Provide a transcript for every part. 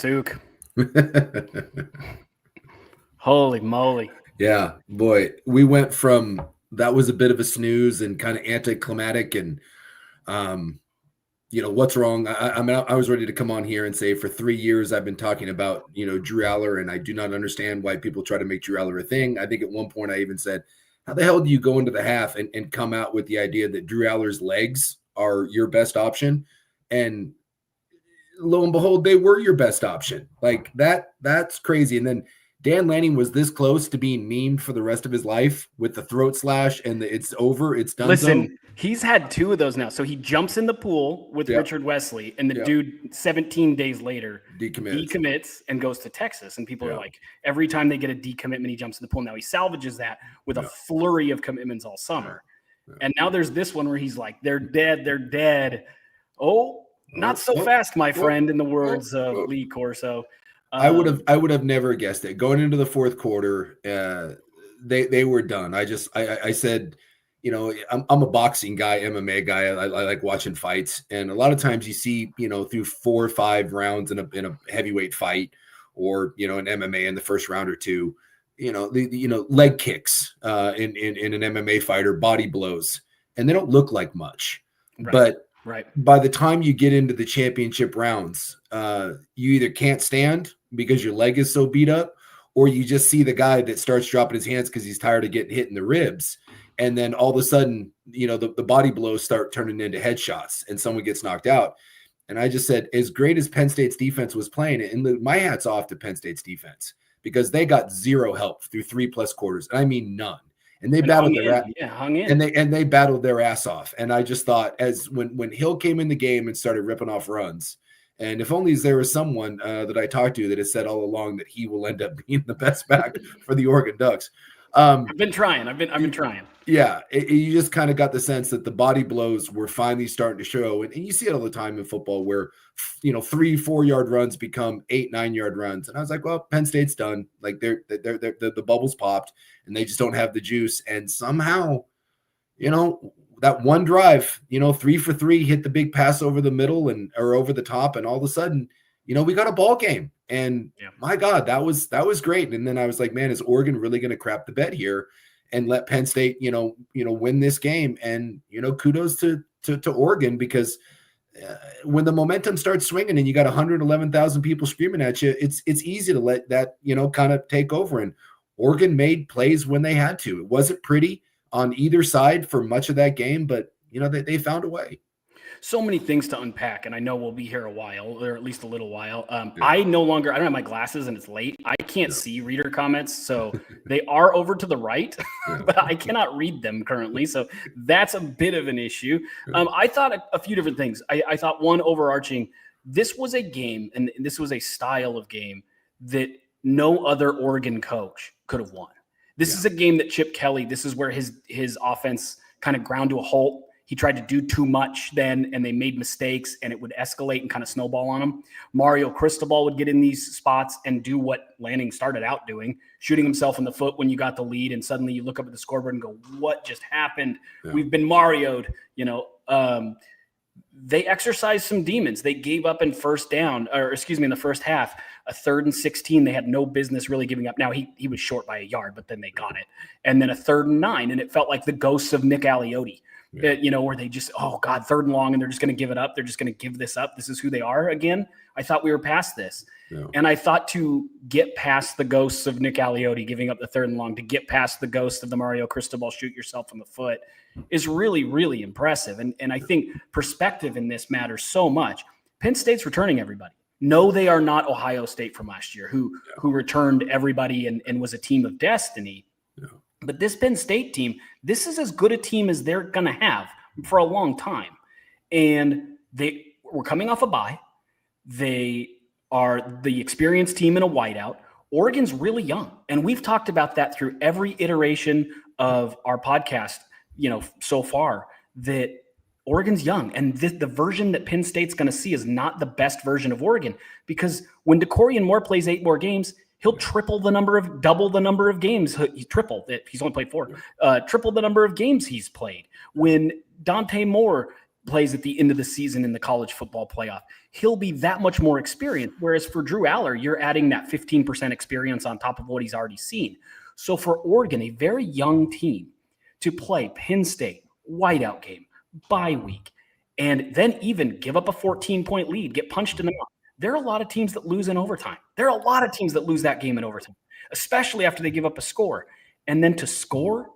Sook. Holy moly. Yeah, boy. We went from that was a bit of a snooze and kind of anticlimactic and what's wrong? I was ready to come on here and say for 3 years I've been talking about, Drew Aller, and I do not understand why people try to make Drew Aller a thing. I think at one point I even said, how the hell do you go into the half and come out with the idea that Drew Aller's legs are your best option? And lo and behold, they were your best option. Like that's crazy. And then Dan Lanning was this close to being memed for the rest of his life with the throat slash and it's over, it's done. Listen, he's had 2 of those now. So he jumps in the pool with Richard Wesley, and the dude 17 days later decommits and goes to Texas. And people are like, every time they get a decommitment, he jumps in the pool. Now he salvages that with a flurry of commitments all summer. And now there's this one where he's like, they're dead. Oh, not so fast, my friend, in the words of Lee Corso. I would have never guessed it. Going into the fourth quarter, they were done. I said, I'm a boxing guy, MMA guy. I like watching fights, and a lot of times you see, through 4 or 5 rounds in a heavyweight fight, or an MMA in the first round or 2, leg kicks in an MMA fight or body blows, and they don't look like much, but. Right. By the time you get into the championship rounds, you either can't stand because your leg is so beat up, or you just see the guy that starts dropping his hands because he's tired of getting hit in the ribs. And then all of a sudden, the body blows start turning into headshots and someone gets knocked out. And I just said, as great as Penn State's defense was playing, and my hat's off to Penn State's defense because they got 0 help through 3+ quarters. I mean, none. And they battled hung in. And they battled their ass off. And I just thought, as when Hill came in the game and started ripping off runs, and if only there was someone that I talked to that has said all along that he will end up being the best back for the Oregon Ducks. I've been trying. I've been trying. Yeah, you just kind of got the sense that the body blows were finally starting to show, and you see it all the time in football where 3-4 yard runs become 8-9 yard runs, and I was like, well, Penn State's done. Like they're the bubbles popped, and they just don't have the juice. And somehow, that one drive, 3 for 3, hit the big pass over the middle or over the top, and all of a sudden, we got a ball game. And my God, that was great. And then I was like, man, is Oregon really going to crap the bed here and let Penn State, win this game? And, kudos to Oregon, because when the momentum starts swinging and you got 111,000 people screaming at you, it's easy to let that, kind of take over. And Oregon made plays when they had to. It wasn't pretty on either side for much of that game, but, they found a way. So many things to unpack, and I know we'll be here a while, or at least a little while. I don't have my glasses and it's late. I can't see reader comments, so they are over to the right, but I cannot read them currently, so that's a bit of an issue. I thought a few different things. I thought one overarching, this was a game, and this was a style of game that no other Oregon coach could have won. This is a game that Chip Kelly, this is where his offense kind of ground to a halt. He tried to do too much then, and they made mistakes, and it would escalate and kind of snowball on him. Mario Cristobal would get in these spots and do what Lanning started out doing, shooting himself in the foot when you got the lead, and suddenly you look up at the scoreboard and go, what just happened? Yeah. We've been Mario'd. They exercised some demons. They gave up in the first half, a 3rd and 16. They had no business really giving up. Now, he was short by a yard, but then they got it. And then a 3rd and 9, and it felt like the ghosts of Nick Aliotti. Where they just, 3rd and long, and they're just going to give it up. They're just going to give this up. This is who they are again. I thought we were past this. Yeah. And I thought to get past the ghosts of Nick Aliotti giving up the 3rd and long, to get past the ghost of the Mario Cristobal shoot yourself in the foot is really, really impressive. And I think perspective in this matters so much. Penn State's returning everybody. No, they are not Ohio State from last year who returned everybody and was a team of destiny. Yeah. But this Penn State team, this is as good a team as they're going to have for a long time. And they were coming off a bye. They are the experienced team in a whiteout. Oregon's really young. And we've talked about that through every iteration of our podcast, so far, that Oregon's young. And the version that Penn State's going to see is not the best version of Oregon, because when DeCorian Moore plays 8 more games, he'll double the number of games. Triple that he's only played 4. Triple the number of games he's played. When Dante Moore plays at the end of the season in the college football playoff. He'll be that much more experienced. Whereas for Drew Aller, you're adding that 15% experience on top of what he's already seen. So for Oregon, a very young team to play Penn State, whiteout game, bye week, and then even give up a 14-point lead, get punched in the mouth. There are a lot of teams that lose in overtime. There are a lot of teams that lose that game in overtime, especially after they give up a score. And then to score,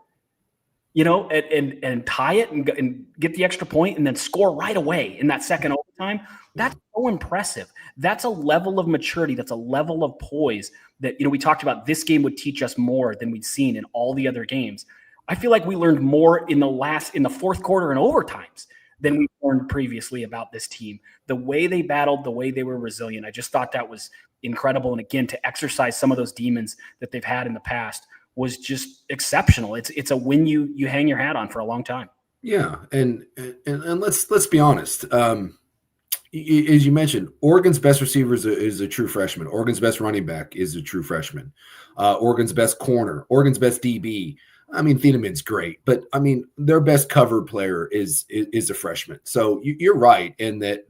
and tie it and get the extra point and then score right away in that second overtime, that's so impressive. That's a level of maturity. That's a level of poise that, we talked about. This game would teach us more than we'd seen in all the other games. I feel like we learned more in the fourth quarter and overtimes than we learned previously about this team. The way they battled, the way they were resilient, I just thought that was incredible. And again, to exercise some of those demons that they've had in the past was just exceptional. It's a win you hang your hat on for a long time. Yeah, and let's be honest. As you mentioned, Oregon's best receiver is a true freshman. Oregon's best running back is a true freshman. Oregon's best corner, Oregon's best DB. I mean, Thieleman's great, but I mean, their best cover player is a freshman. So you're right in that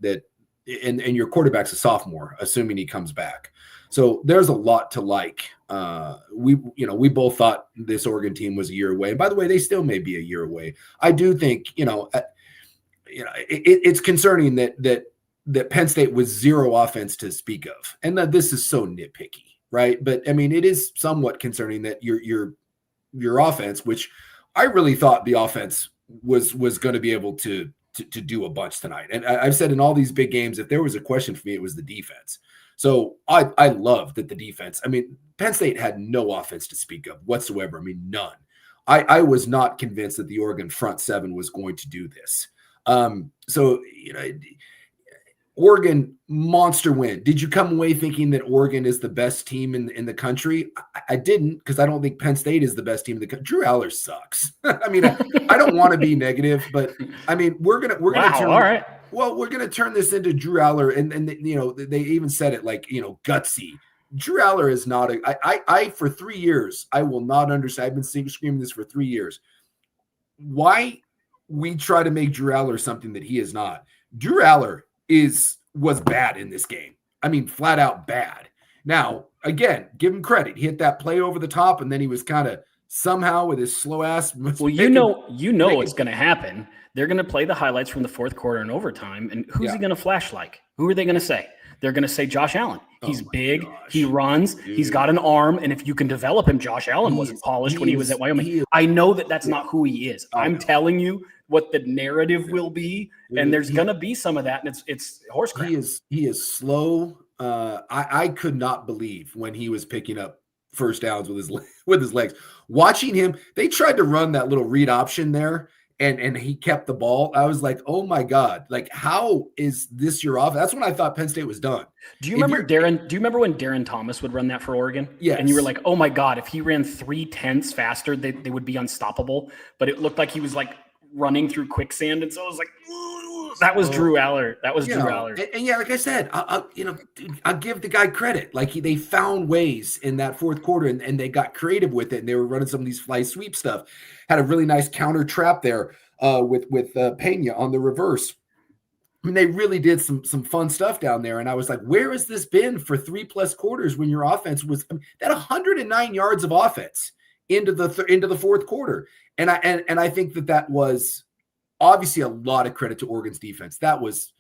and your quarterback's a sophomore, assuming he comes back. So there's a lot to like. We both thought this Oregon team was a year away. And by the way, they still may be a year away. I do think, it's concerning that Penn State was zero offense to speak of. And that this is so nitpicky, right? But I mean, it is somewhat concerning that your offense, which I really thought the offense was going to be able to do a bunch tonight. And I've said in all these big games, if there was a question for me, it was the defense. So I love that the defense, I mean, Penn State had no offense to speak of whatsoever. I mean, none. I was not convinced that the Oregon front seven was going to do this. Oregon monster win. Did you come away thinking that Oregon is the best team in the country? I didn't, because I don't think Penn State is the best team in the country. Drew Aller sucks. I mean, I don't want to be negative, but I mean, we're gonna all right. Well, we're gonna turn this into Drew Aller, and they even said it like gutsy. Drew Aller is not I for 3 years I will not understand. I've been screaming this for 3 years. Why we try to make Drew Aller something that he is not? Drew Aller was bad in this game. I mean, flat out bad. Now, again, give him credit. He hit that play over the top, and then he was kind of somehow with his slow ass. Well, what's going to happen. They're going to play the highlights from the fourth quarter and overtime, and who's he going to flash like? Who are they going to say? They're going to say Josh Allen. He's big. Gosh. He runs. Dude. He's got an arm. And if you can develop him, Josh Allen wasn't polished when he was at Wyoming. I know that's not who he is. I'm telling you what the narrative will be, and there's going to be some of that, and it's horse crap. He is slow. I could not believe when he was picking up first downs with his legs. Watching him, they tried to run that little read option there, and he kept the ball. I was like, oh my God, like how is this your offense? That's when I thought Penn State was done. Do you remember when Darren Thomas would run that for Oregon? Yeah. And you were like, oh my God, if he ran 3/10 faster, they would be unstoppable. But it looked like he was like running through quicksand. And so I was like, that was Drew Aller. That was Drew Aller. And yeah, like I said, I'll give the guy credit. Like they found ways in that fourth quarter and they got creative with it. And they were running some of these fly sweep stuff. Had a really nice counter trap there with Pena on the reverse. I mean, they really did some fun stuff down there. And I was like, where has this been for 3+ quarters when your offense was that 109 yards of offense into the fourth quarter? And I think that was obviously a lot of credit to Oregon's defense. That was,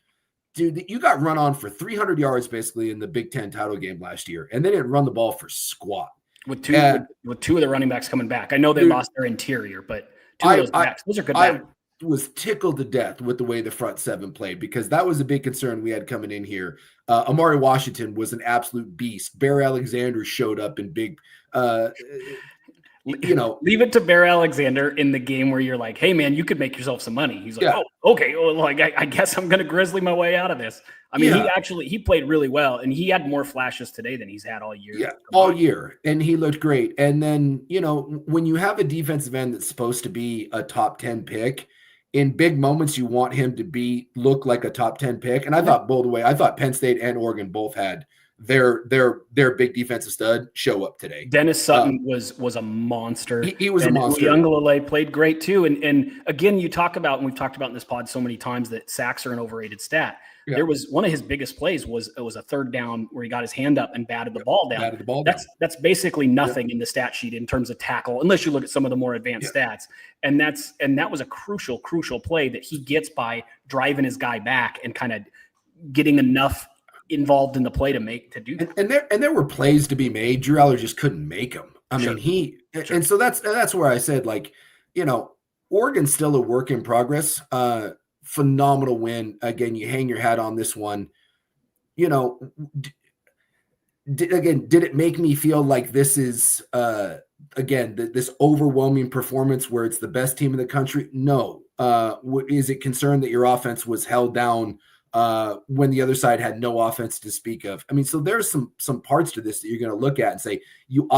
dude, you got run on for 300 yards basically in the Big Ten title game last year, and they didn't run the ball for squat. With two of the running backs coming back. I know they lost their interior, but two of those backs, those are good backs. I was tickled to death with the way the front seven played, because that was a big concern we had coming in here. Amari Washington was an absolute beast. Bear Alexander showed up in big leave it to Bear Alexander in the game where you're like, hey man, you could make yourself some money. He's like, oh, okay. Well, like, I guess I'm going to grizzly my way out of this. I mean, he played really well, and he had more flashes today than he's had all year. Yeah, all year. And he looked great. And then, when you have a defensive end that's supposed to be a top 10 pick, in big moments, you want him to look like a top 10 pick. And I thought, by the way, Penn State and Oregon both had their big defensive stud show up today. Dennis Sutton was a monster. He was a monster. Uiagalelei played great too. And again, you talk about, and we've talked about in this pod so many times, that sacks are an overrated stat. Yeah. There was one of his biggest plays was a third down where he got his hand up and batted the ball down. That's basically nothing in the stat sheet in terms of tackle, unless you look at some of the more advanced stats. And that was a crucial play that he gets by driving his guy back and kind of getting enough involved in the play to do that. And there were plays to be made. Drew Aller just couldn't make them. I mean, and so that's where I said, like, Oregon's still a work in progress. Phenomenal win. Again, you hang your hat on this one. Did it make me feel like this is, this overwhelming performance where it's the best team in the country? No. Is it concerned that your offense was held down when the other side had no offense to speak of? I mean, so there's some parts to this that you're going to look at and say, you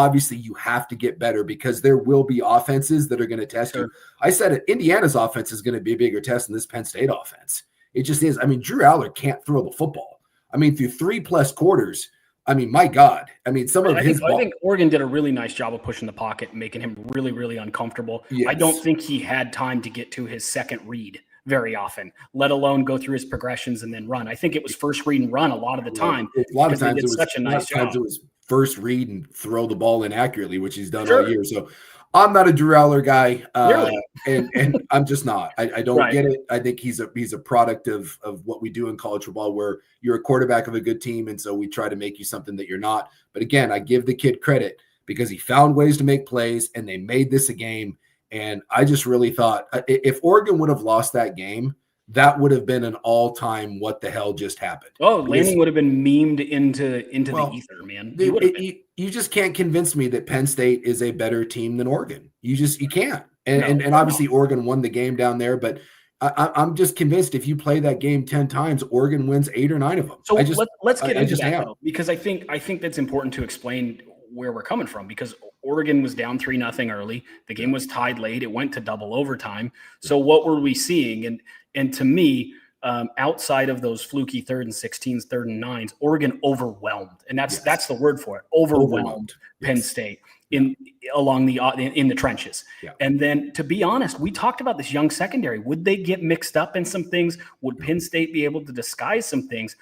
have to get better, because there will be offenses that are going to test you. I said it, Indiana's offense is going to be a bigger test than this Penn State offense. It just is. I mean, Drew Aller can't throw the football. I mean, through 3+ quarters, I mean, my God. I mean, I think Oregon did a really nice job of pushing the pocket and making him really, really uncomfortable. Yes. I don't think he had time to get to his second read very often, let alone go through his progressions and then run. I think it was first read and run a lot of the time. A lot of times it was first read and throw the ball in accurately, which he's done all year. So I'm not a Drew Aller guy, and I'm just not. I don't get it. I think he's a product of what we do in college football, where you're a quarterback of a good team, and so we try to make you something that you're not. But again, I give the kid credit because he found ways to make plays, and they made this a game. And I just really thought if Oregon would have lost that game, that would have been an all-time what the hell just happened. Oh, Lanning would have been memed into the ether, man. You just can't convince me that Penn State is a better team than Oregon. You can't. And obviously Oregon won the game down there, but I'm just convinced if you play that game 10 times, Oregon wins 8 or 9 of them. So let's get into that, though, because I think that's important to explain where we're coming from, because Oregon was down 3-0 early. The game was tied late. It went to double overtime. So what were we seeing? And to me, outside of those fluky 3rd and 16s, 3rd and 9s, Oregon overwhelmed, and that's the word for it. Overwhelmed Penn State in the trenches. Yeah. And then, to be honest, we talked about this young secondary. Would they get mixed up in some things? Would Penn State be able to disguise some things?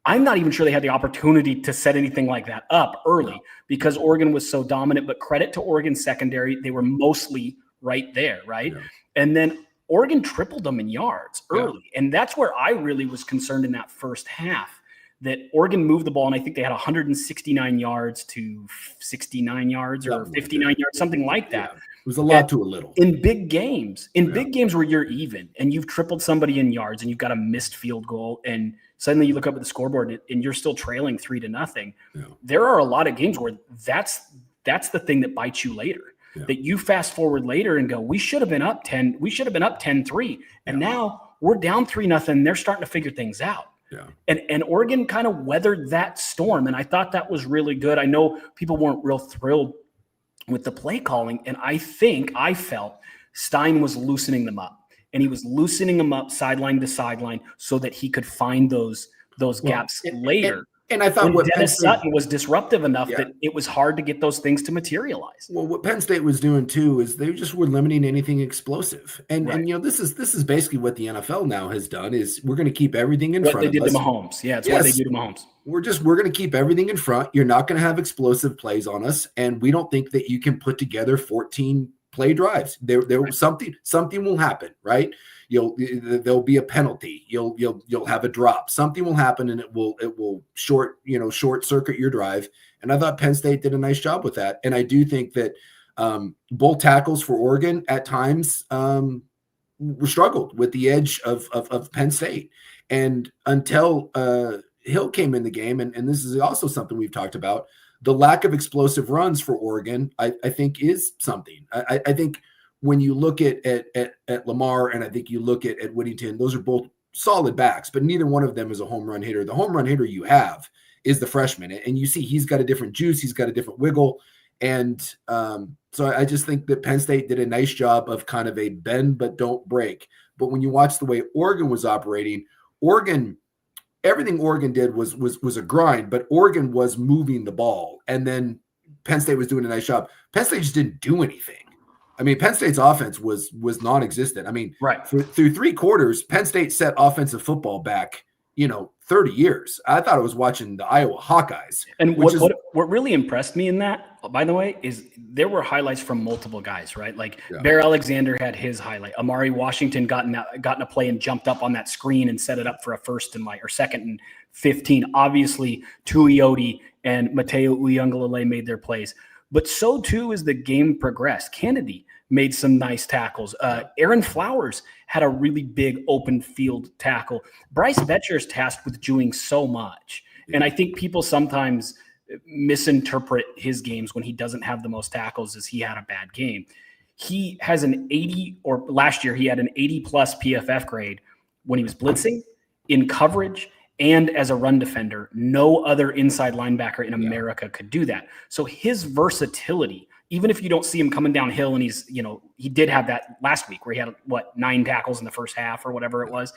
I'm not even sure they had the opportunity to set anything like that up early because Oregon was so dominant, but credit to Oregon's secondary. They were mostly right there, right? Yeah. And then Oregon tripled them in yards early. Yeah. And that's where I really was concerned in that first half, that Oregon moved the ball, and I think they had 169 yards to 69 yards or 59 yards, something like that. Yeah. It was a lot to a little. In big games where you're even and you've tripled somebody in yards and you've got a missed field goal, and suddenly you look up at the scoreboard and you're still trailing 3-0. Yeah. There are a lot of games where that's the thing that bites you later. Yeah. That you fast forward later and go, we should have been up 10. We should have been up 10-3. And now we're down 3-0. They're starting to figure things out. Yeah. And Oregon kind of weathered that storm. And I thought that was really good. I know people weren't real thrilled with the play calling. And I felt Stein was loosening them up. And he was loosening them up sideline to sideline so that he could find those gaps later. And I thought Dennis Sutton was disruptive enough that it was hard to get those things to materialize. Well, what Penn State was doing too is they just were limiting anything explosive. And this is basically what the NFL now has done is we're going to keep everything in front of us. What they did to Mahomes. Yeah, it's what they do to Mahomes. We're going to keep everything in front. You're not going to have explosive plays on us, and we don't think that you can put together 14 play drives. There something will happen, right? There'll be a penalty. You'll have a drop. Something will happen, and it will short circuit your drive. And I thought Penn State did a nice job with that. And I do think that both tackles for Oregon at times struggled with the edge of Penn State. And until Hill came in the game, and this is also something we've talked about, the lack of explosive runs for Oregon, I think is something. I think when you look at Lamar and I think you look at Whittington, those are both solid backs, but neither one of them is a home run hitter. The home run hitter you have is the freshman, and you see he's got a different juice, he's got a different wiggle, and so I just think that Penn State did a nice job of kind of a bend but don't break. But when you watch the way Oregon was operating, Oregon everything Oregon did was a grind, but Oregon was moving the ball, and then Penn State was doing a nice job. Penn State just didn't do anything. I mean, Penn State's offense was non-existent. I mean, right through 3 quarters, Penn State set offensive football back, 30 years. I thought I was watching the Iowa Hawkeyes. And what really impressed me in that, by the way, is there were highlights from multiple guys, right? Like Bear Alexander had his highlight. Amari Washington got in a play and jumped up on that screen and set it up for a second and 15. Obviously, Tuioti and Mateo Uiagalelei made their plays. But so too as the game progressed. Kennedy made some nice tackles. Aaron Flowers had a really big open field tackle. Bryce Betcher is tasked with doing so much. And I think people sometimes misinterpret his games when he doesn't have the most tackles as he had a bad game. He has an 80, or last year he had an 80 plus PFF grade when he was blitzing, in coverage, and as a run defender. No other inside linebacker in America could do that. So his versatility, even if you don't see him coming downhill, and he did have that last week where he had 9 tackles in the first half or whatever it was.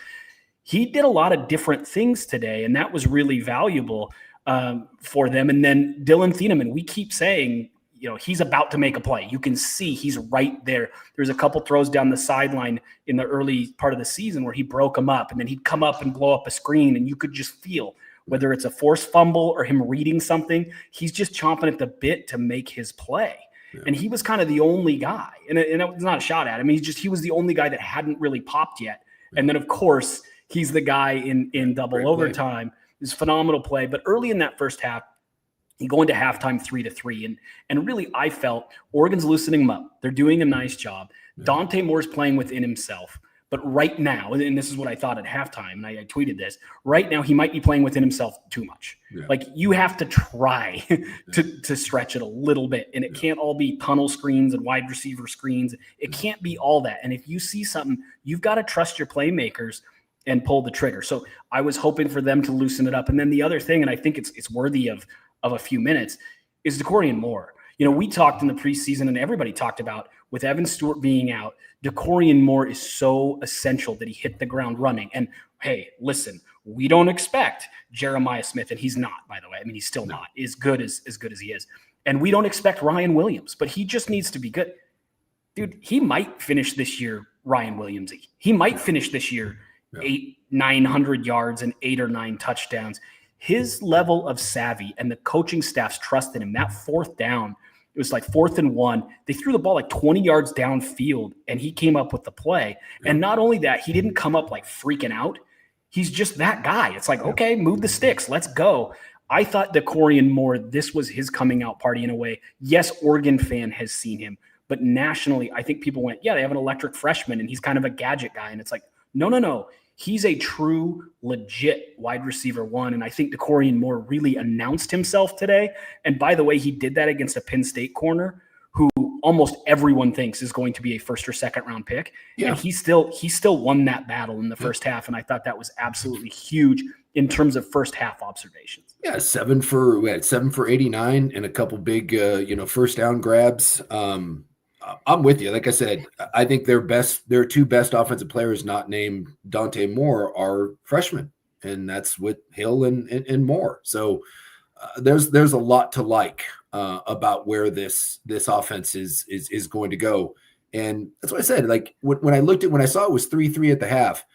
He did a lot of different things today, and that was really valuable for them. And then Dylan Thieneman, we keep saying, he's about to make a play. You can see he's right there. There's a couple throws down the sideline in the early part of the season where he broke them up, and then he'd come up and blow up a screen, and you could just feel whether it's a forced fumble or him reading something, he's just chomping at the bit to make his play. Yeah. And he was kind of the only guy, and it was not a shot at him. He was the only guy that hadn't really popped yet. Yeah. And then, of course, he's the guy in double overtime. It's phenomenal play. But early in that first half, you go into halftime 3-3. And really, I felt Oregon's loosening him up. They're doing a nice job. Yeah. Dante Moore's playing within himself. But right now, and this is what I thought at halftime, and I tweeted this, right now he might be playing within himself too much. Yeah. Like, you have to try to stretch it a little bit. And it can't all be tunnel screens and wide receiver screens. It can't be all that. And if you see something, you've got to trust your playmakers and pull the trigger. So I was hoping for them to loosen it up. And then the other thing, and I think it's worthy of a few minutes, is DeCorian Moore. We talked in the preseason, and everybody talked about, with Evan Stewart being out, DeCorian Moore is so essential that he hit the ground running. And hey, listen, we don't expect Jeremiah Smith, and he's not, by the way. I mean, he's still not as good as he is. And we don't expect Ryan Williams, but he just needs to be good. Dude, he might finish this year Ryan Williams-y. He might finish this year 900 yards and 8 or 9 touchdowns. His level of savvy and the coaching staff's trust in him, that fourth down, it was like 4th and 1. They threw the ball like 20 yards downfield, and he came up with the play. And not only that, he didn't come up like freaking out. He's just that guy. It's like, okay, move the sticks. Let's go. I thought DeCorian Moore, this was his coming out party in a way. Yes, Oregon fan has seen him. But nationally, I think people went, yeah, they have an electric freshman, and he's kind of a gadget guy. And it's like, no. He's a true, legit wide receiver 1. And I think DeCorian Moore really announced himself today. And by the way, he did that against a Penn State corner who almost everyone thinks is going to be a 1st or 2nd round pick. Yeah. And he still won that battle in the first half. And I thought that was absolutely huge in terms of first half observations. Yeah, 7 for 89 and a couple big, first down grabs. I'm with you. Like I said, I think their 2 best offensive players not named Dante Moore are freshmen, and that's with Hill and Moore. So there's a lot to like about where this offense is going to go. And that's what I said. Like when I saw it was 3-3 at the half,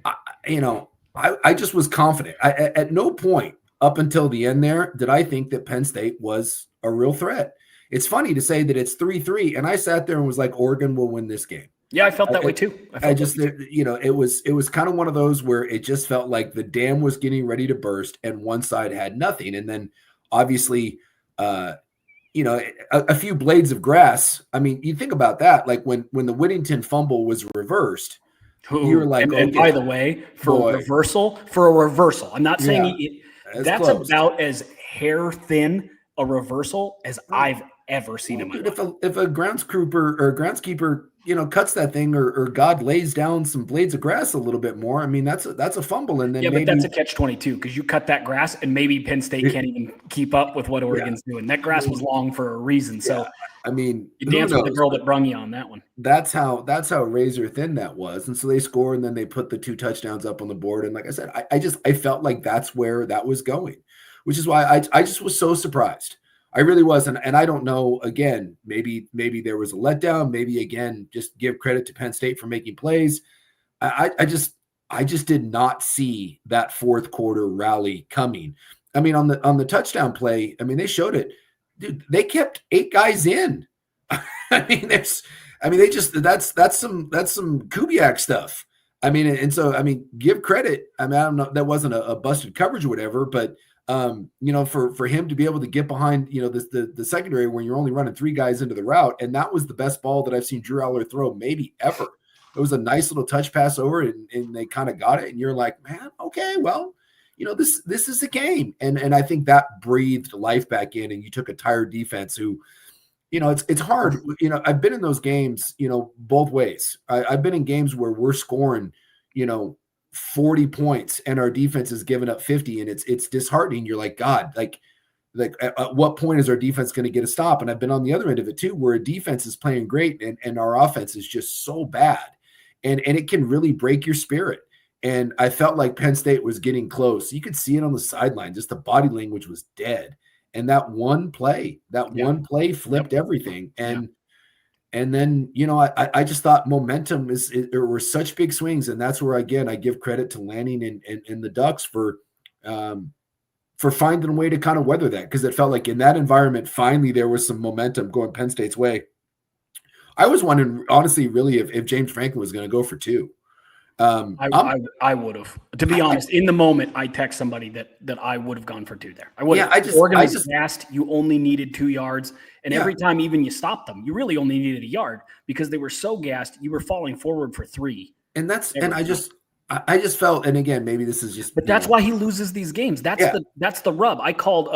I just was confident. At no point up until the end there did I think that Penn State was a real threat. It's funny to say that it's 3-3, and I sat there and was like, Oregon will win this game. Yeah, I felt that way too. It was kind of one of those where it just felt like the dam was getting ready to burst, and one side had nothing. And then, obviously, a few blades of grass. I mean, you think about that. Like when the Whittington fumble was reversed, you were like, and by the way, for a reversal, I'm not saying that's close. About as hair thin a reversal as I've ever seen him. If a groundskeeper cuts that thing, or God lays down some blades of grass a little bit more, I mean, that's a fumble. And then but that's a catch-22 because you cut that grass and maybe Penn State can't even keep up with what Oregon's doing. That grass was long for a reason. So, I mean, you dance with the girl that brung you on that one. That's how razor thin that was. And so they score, and then they put the 2 touchdowns up on the board. And like I said, I felt like that's where that was going, which is why I just was so surprised. I really was. And I don't know, again, maybe there was a letdown. Maybe, again, just give credit to Penn State for making plays. I just did not see that fourth quarter rally coming. I mean, on the touchdown play, I mean, they showed it. Dude, they kept 8 guys in. That's some Kubiak stuff. I mean, and so, I mean, give credit. I mean, I don't know, that wasn't a busted coverage or whatever, but for him to be able to get behind, the secondary when you're only running 3 guys into the route. And that was the best ball that I've seen Drew Aller throw maybe ever. It was a nice little touch pass over, and they kind of got it. And you're like, man, okay, well, this is a game. And I think that breathed life back in, and you took a tired defense who, it's hard. I've been in those games, both ways. I've been in games where we're scoring, 40 points and our defense is giving up 50, and it's disheartening. You're like, God, like at what point is our defense going to get a stop? And I've been on the other end of it too, where a defense is playing great and our offense is just so bad, and it can really break your spirit. And I felt like Penn State was getting close. You could see it on the sideline. Just the body language was dead. And that one play flipped everything. And then, I just thought momentum there were such big swings. And that's where, again, I give credit to Lanning and the Ducks for finding a way to kind of weather that. Because it felt like in that environment, finally, there was some momentum going Penn State's way. I was wondering, honestly, really, if James Franklin was going to go for 2. I would have, to be honest. In the moment, I text somebody that I would have gone for 2 there. I would. Yeah, Oregon was gassed. You only needed 2 yards, and every time even you stopped them, you really only needed a yard because they were so gassed. You were falling forward for 3. And I just felt, and again, maybe this is just, but that's why he loses these games. That's the rub. I called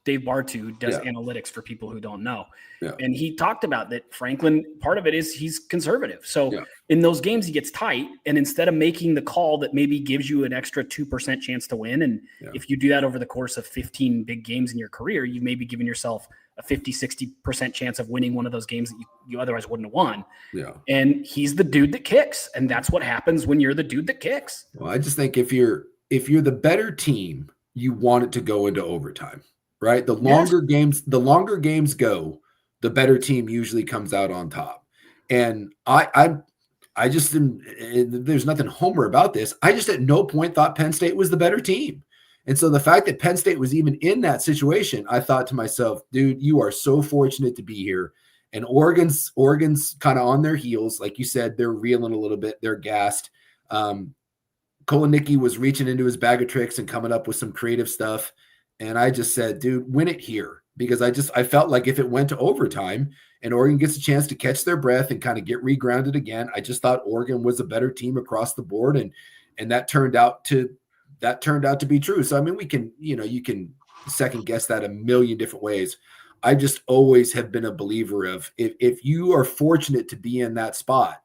Dave Bartu does analytics for people who don't know. Yeah. And he talked about that Franklin, part of it is he's conservative. So in those games, he gets tight. And instead of making the call that maybe gives you an extra 2% chance to win, and if you do that over the course of 15 big games in your career, you've maybe given yourself a 50, 60% chance of winning one of those games that you otherwise wouldn't have won. Yeah. And he's the dude that kicks. And that's what happens when you're the dude that kicks. Well, I just think if you're the better team, you want it to go into overtime. Right. The longer games go, the better team usually comes out on top. And I just didn't, there's nothing homer about this. I just at no point thought Penn State was the better team. And so the fact that Penn State was even in that situation, I thought to myself, dude, you are so fortunate to be here. And Oregon's kind of on their heels. Like you said, they're reeling a little bit. They're gassed. Kolenicki was reaching into his bag of tricks and coming up with some creative stuff. And I just said, dude, win it here. Because I felt like if it went to overtime and Oregon gets a chance to catch their breath and kind of get regrounded again, I just thought Oregon was a better team across the board. And that turned out to be true. So, I mean, you can second guess that a million different ways. I just always have been a believer of if you are fortunate to be in that spot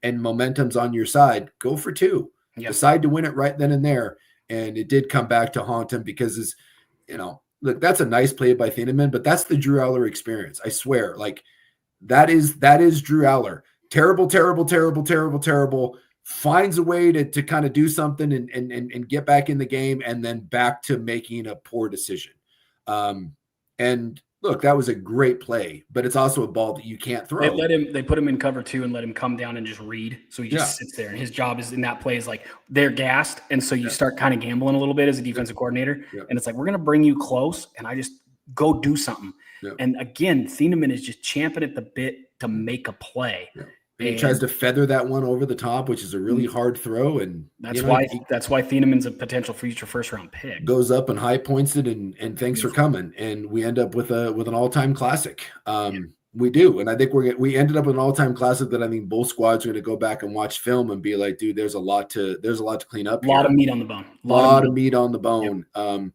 and momentum's on your side, go for 2. Yep. Decide to win it right then and there. And it did come back to haunt him because look, that's a nice play by Thieneman, but that's the Drew Aller experience. I swear, like that is Drew Aller. Terrible, terrible, terrible, terrible, terrible. Finds a way to kind of do something and get back in the game, and then back to making a poor decision. And look, that was a great play, but it's also a ball that you can't throw. They put him in cover 2 and let him come down and just read. So he just sits there, and his job is in that play is like they're gassed. And so you start kind of gambling a little bit as a defensive coordinator. Yeah. And it's like, we're going to bring you close, and I just go do something. Yeah. And again, Thieneman is just champing at the bit to make a play. Yeah. And he tries to feather that one over the top, which is a really hard throw. And that's why Thieneman's a potential future first-round pick. Goes up and high points it, and thanks for coming. And we end up with an all-time classic. We do, and I think we ended up with an all-time classic that I think both squads are going to go back and watch film and be like, dude, there's a lot to clean up. A lot of meat on the bone. A lot of meat on the bone. Yep.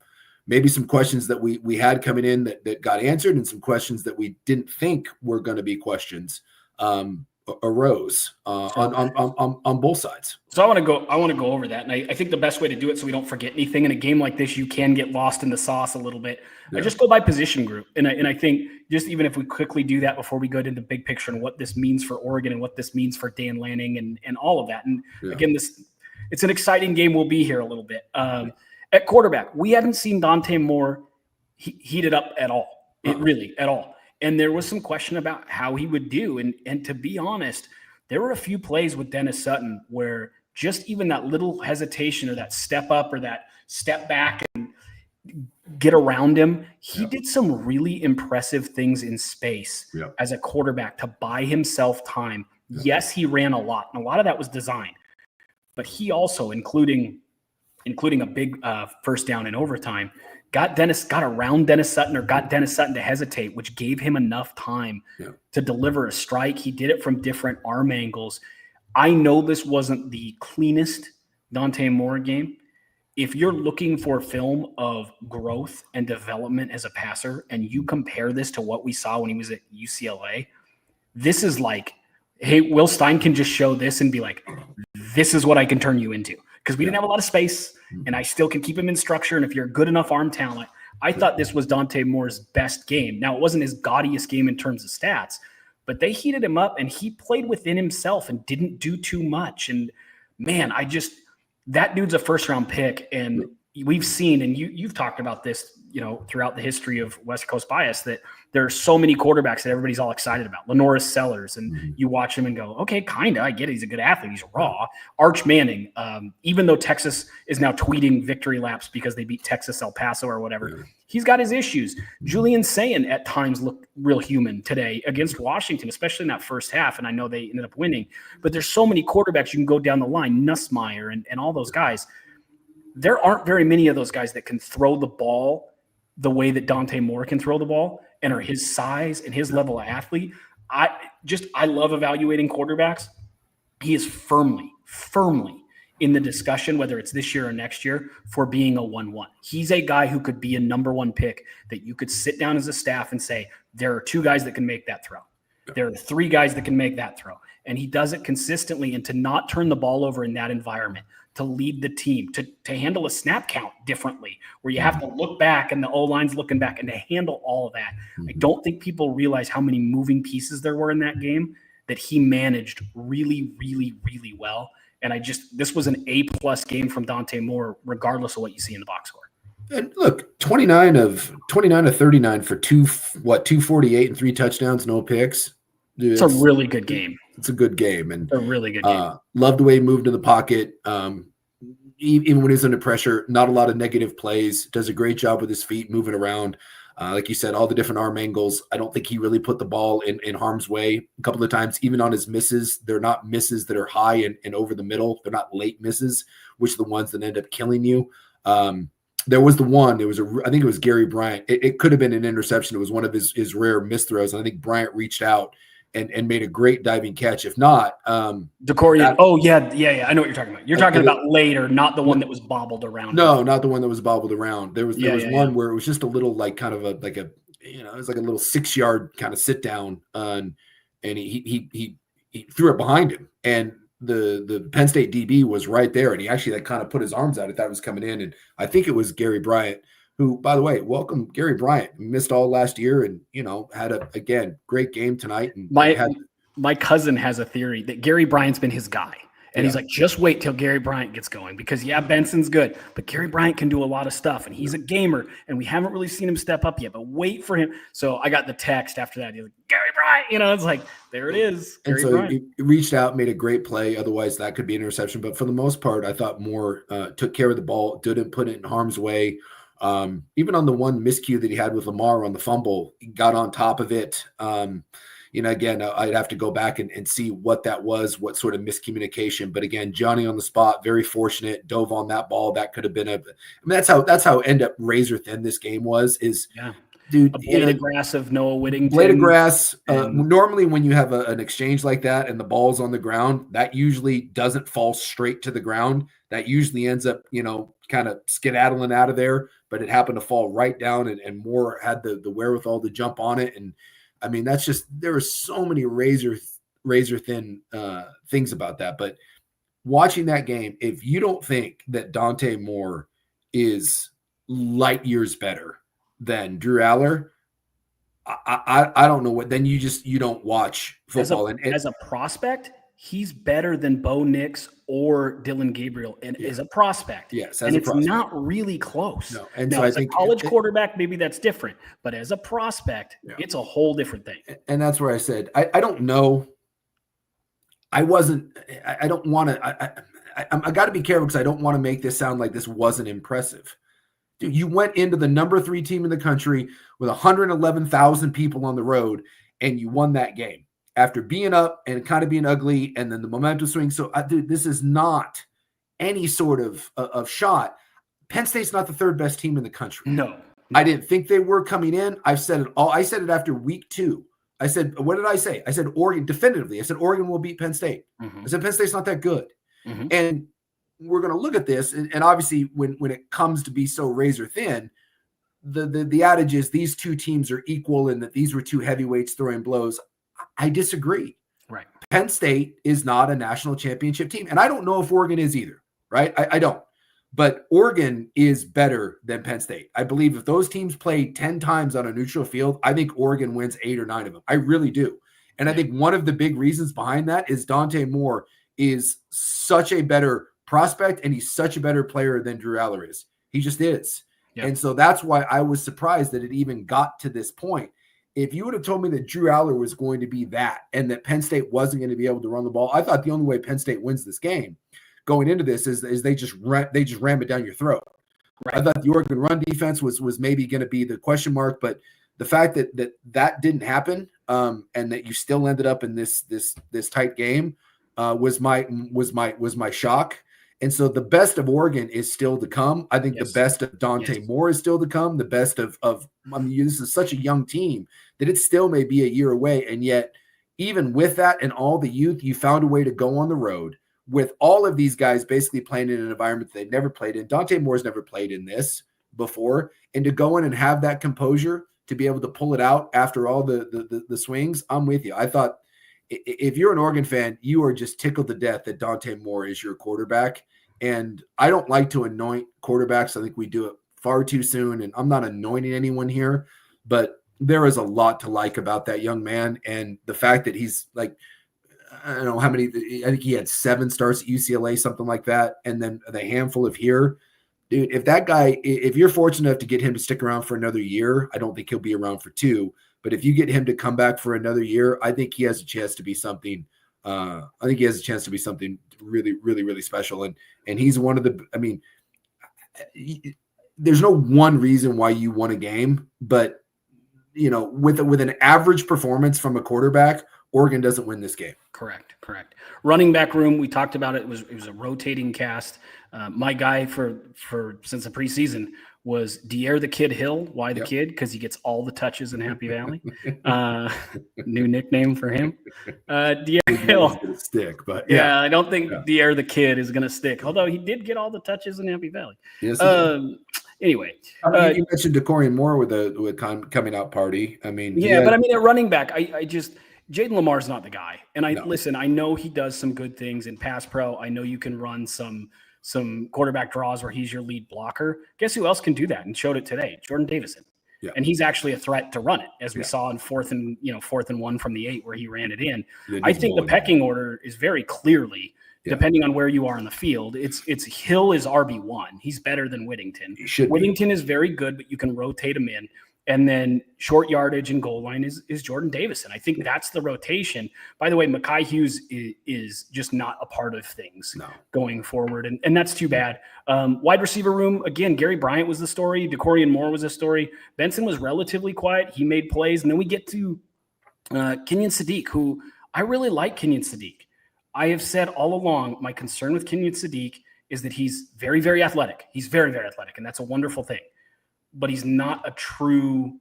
Maybe some questions that we had coming in that got answered, and some questions that we didn't think were going to be questions. arose on both sides. So I want to go over that. And I think the best way to do it so we don't forget anything in a game like this, you can get lost in the sauce a little bit. Yeah. I just go by position group. And I think just even if we quickly do that before we go into the big picture and what this means for Oregon and what this means for Dan Lanning and all of that. And again, it's an exciting game. We'll be here a little bit. At quarterback, we hadn't seen Dante Moore heated up at all. At all. And there was some question about how he would do. And to be honest, there were a few plays with Dennis Sutton where just even that little hesitation or that step up or that step back and get around him, he did some really impressive things in space as a quarterback to buy himself time. Yes, he ran a lot, and a lot of that was design. But he also, including a big first down in overtime, got around Dennis Sutton or got Dennis Sutton to hesitate, which gave him enough time to deliver a strike. He did it from different arm angles. I know this wasn't the cleanest Dante Moore game. If you're looking for film of growth and development as a passer, and you compare this to what we saw when he was at UCLA, this is like, hey, Will Stein can just show this and be like, this is what I can turn you into. Because we didn't have a lot of space, and I still can keep him in structure. And if you're good enough arm talent, I thought this was Dante Moore's best game. Now, it wasn't his gaudiest game in terms of stats, but they heated him up, and he played within himself and didn't do too much. And, man, that dude's a first-round pick, and we've seen, and you've talked about this, throughout the history of West Coast bias, that there are so many quarterbacks that everybody's all excited about. Lenoris Sellers, and you watch him and go, okay, kind of, I get it. He's a good athlete. He's raw. Arch Manning, even though Texas is now tweeting victory laps because they beat Texas El Paso or whatever, he's got his issues. Julian Sayin at times looked real human today against Washington, especially in that first half, and I know they ended up winning. But there's so many quarterbacks you can go down the line, Nussmeier and all those guys. There aren't very many of those guys that can throw the ball the way that Dante Moore can throw the ball and are his size and his level of athlete. I love evaluating quarterbacks. He is firmly in the discussion, whether it's this year or next year, for being a 1-1. He's a guy who could be a number one pick that you could sit down as a staff and say, there are 2 guys that can make that throw. There are 3 guys that can make that throw. And he does it consistently, and to not turn the ball over in that environment, to lead the team, to handle a snap count differently, where you have to look back and the O-line's looking back, and to handle all of that. I don't think people realize how many moving pieces there were in that game that he managed really, really, really well. And this was an A+ game from Dante Moore, regardless of what you see in the box score. And look, 29 of 39 for 248 and 3 touchdowns, no picks. Dude, it's a really good game. It's a good game, and a really good game. Loved the way he moved in the pocket. Even when he's under pressure, not a lot of negative plays. Does a great job with his feet moving around. Like you said, all the different arm angles. I don't think he really put the ball in harm's way a couple of times. Even on his misses, they're not misses that are high and over the middle. They're not late misses, which are the ones that end up killing you. There was the one. I think it was Gary Bryant. It could have been an interception. It was one of his rare misthrows. And I think Bryant reached out and made a great diving catch. If not, DeCorian. Oh yeah. I know what you're talking about. You're talking about later, not the one that was bobbled around. No, not the one that was bobbled around. There was one where it was just a little it was like a little 6-yard kind of sit down, and he threw it behind him, and the Penn State DB was right there, and he actually kind of put his arms out. I thought it was coming in, and I think it was Gary Bryant. Who, by the way, welcome Gary Bryant. Missed all last year, and had a great game tonight. And my cousin has a theory that Gary Bryant's been his guy, and he's like, just wait till Gary Bryant gets going, because Benson's good, but Gary Bryant can do a lot of stuff, and he's a gamer, and we haven't really seen him step up yet. But wait for him. So I got the text after that. He's like, Gary Bryant, it's like, there it is. Gary Bryant. He reached out, made a great play. Otherwise, that could be an interception. But for the most part, I thought Moore took care of the ball, didn't put it in harm's way. Even on the one miscue that he had with Lamar on the fumble, he got on top of it. Again, I'd have to go back and see what that was, what sort of miscommunication. But again, Johnny on the spot, very fortunate, dove on that ball. That could have been that's how end up razor thin this game was. Dude, a blade of grass of Noah Whittington. Blade of grass. Normally, when you have an exchange like that and the ball's on the ground, that usually doesn't fall straight to the ground. That usually ends up, kind of skedaddling out of there. But it happened to fall right down, and Moore had the wherewithal to jump on it. And I mean, that's just, there are so many razor razor thin things about that. But watching that game, if you don't think that Dante Moore is light years better than Drew Aller, I don't know what. Then you don't watch football. As a prospect, he's better than Bo Nix or Dylan Gabriel, and is a prospect. Yes, and it's not really close. No, and now, so as I think a college quarterback, maybe that's different, but as a prospect, it's a whole different thing. And that's where I said I don't know. I don't want to. I got to be careful because I don't want to make this sound like this wasn't impressive. Dude, you went into the number 3 team in the country with 111,000 people on the road, and you won that game after being up and kind of being ugly, and then the momentum swing. So, dude, this is not any sort of shot. Penn State's not the 3rd best team in the country. No. I didn't think they were coming in. I've said it all. I said it after week 2. I said, what did I say? I said Oregon definitively. I said Oregon will beat Penn State. Mm-hmm. I said Penn State's not that good. Mm-hmm. And we're going to look at this, and obviously when it comes to be so razor thin, the adage is these 2 teams are equal and that these were 2 heavyweights throwing blows. I disagree. Right. Penn State is not a national championship team, and I don't know if Oregon is either, right? I don't. But Oregon is better than Penn State. I believe if those teams played 10 times on a neutral field, I think Oregon wins 8 or 9 of them. I really do. And I think one of the big reasons behind that is Dante Moore is such a better prospect, and he's such a better player than Drew Aller is. He just is. Yep. And so that's why I was surprised that it even got to this point. If you would have told me that Drew Aller was going to be that and that Penn State wasn't going to be able to run the ball, I thought the only way Penn State wins this game going into this is they just ram it down your throat. Right. I thought the Oregon run defense was maybe going to be the question mark, but the fact that didn't happen and that you still ended up in this tight game was my shock. And so the best of Oregon is still to come. I think the best of Dante Moore is still to come. The best of this is such a young team that it still may be a year away. And yet, even with that and all the youth, you found a way to go on the road with all of these guys basically playing in an environment that they've never played in. Dante Moore's never played in this before. And to go in and have that composure, to be able to pull it out after all the swings, I'm with you. I thought, if you're an Oregon fan, you are just tickled to death that Dante Moore is your quarterback. And I don't like to anoint quarterbacks. I think we do it far too soon. And I'm not anointing anyone here, but there is a lot to like about that young man. And the fact that he's like, I don't know how many, I think he had 7 starts at UCLA, something like that. And then the handful of here. Dude, if that guy, if you're fortunate enough to get him to stick around for another year, I don't think he'll be around for 2. But if you get him to come back for another year, I think he has a chance to be something. Really, really, really special. And he's one of the. There's no one reason why you won a game, but with an average performance from a quarterback, Oregon doesn't win this game. Correct. Running back room, we talked about it. It was a rotating cast. My guy for since the preseason was De'Aaron the Kid Hill. Why the kid? Because he gets all the touches in Happy Valley. New nickname for him. De'Aaron Hill. It's gonna stick, but I don't think De'Aaron the Kid is going to stick. Although he did get all the touches in Happy Valley. Yes. Anyway, you mentioned Dacorian Moore with coming out party. But at running back, I just Jaden Lamar's not the guy. And listen, I know he does some good things in pass pro. I know you can run some quarterback draws where he's your lead blocker. Guess who else can do that and showed it today? Jordan Davison. Yeah. And he's actually a threat to run it, as we saw in 4th and 1 from the 8 where he ran it in. I think the pecking order is very clearly, depending on where you are in the field, it's Hill is RB1. He's better than Whittington. Whittington is very good, but you can rotate him in. And then short yardage and goal line is Jordan Davison. I think that's the rotation. By the way, Mekhi Hughes is just not a part of things going forward. And that's too bad. Wide receiver room, again, Gary Bryant was the story. Dacorian Moore was the story. Benson was relatively quiet. He made plays. And then we get to Kenyon Sadiq, who I really like Kenyon Sadiq. I have said all along, my concern with Kenyon Sadiq is that he's very, very athletic. He's very, very athletic, and that's a wonderful thing. But he's not a true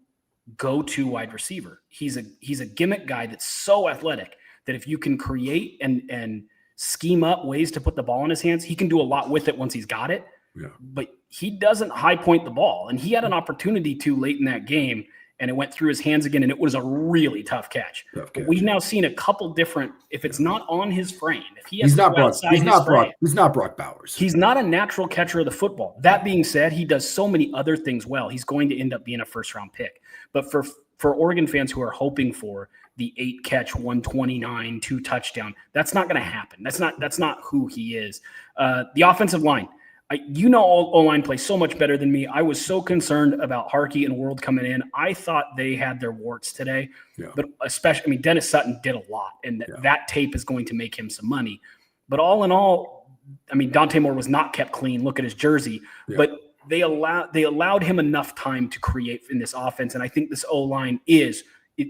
go-to wide receiver. He's a gimmick guy that's so athletic that if you can create and scheme up ways to put the ball in his hands, he can do a lot with it once he's got it. Yeah. But he doesn't high point the ball. And he had an opportunity to late in that game, and it went through his hands again, and it was a really tough catch. But we've now seen a couple different, if it's not on his frame, if he has he's to not go Brock, outside he's his not frame, Brock, he's not Brock Bowers. He's not a natural catcher of the football. That being said, he does so many other things well. He's going to end up being a first-round pick. But for Oregon fans who are hoping for the 8-catch, 129, 2 touchdown, that's not going to happen. That's not who he is. The offensive line. O-line plays so much better than me. I was so concerned about Harkey and World coming in. I thought they had their warts today, but especially, Dennis Sutton did a lot, and that tape is going to make him some money. But all in all, Dante Moore was not kept clean. Look at his jersey, but they allowed him enough time to create in this offense, and I think this O-line is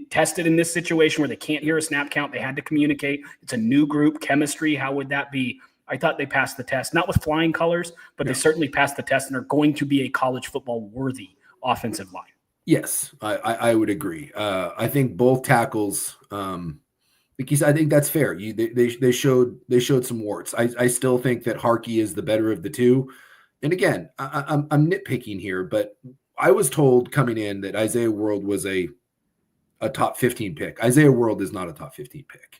tested in this situation where they can't hear a snap count. They had to communicate. It's a new group, chemistry. How would that be? I thought they passed the test, not with flying colors, but they certainly passed the test and are going to be a college football worthy offensive line. Yes, I would agree. I think both tackles, because I think that's fair. They showed some warts. I still think that Harkey is the better of the two. And again, I'm nitpicking here, but I was told coming in that Isaiah World was a top 15 pick. Isaiah World is not a top 15 pick.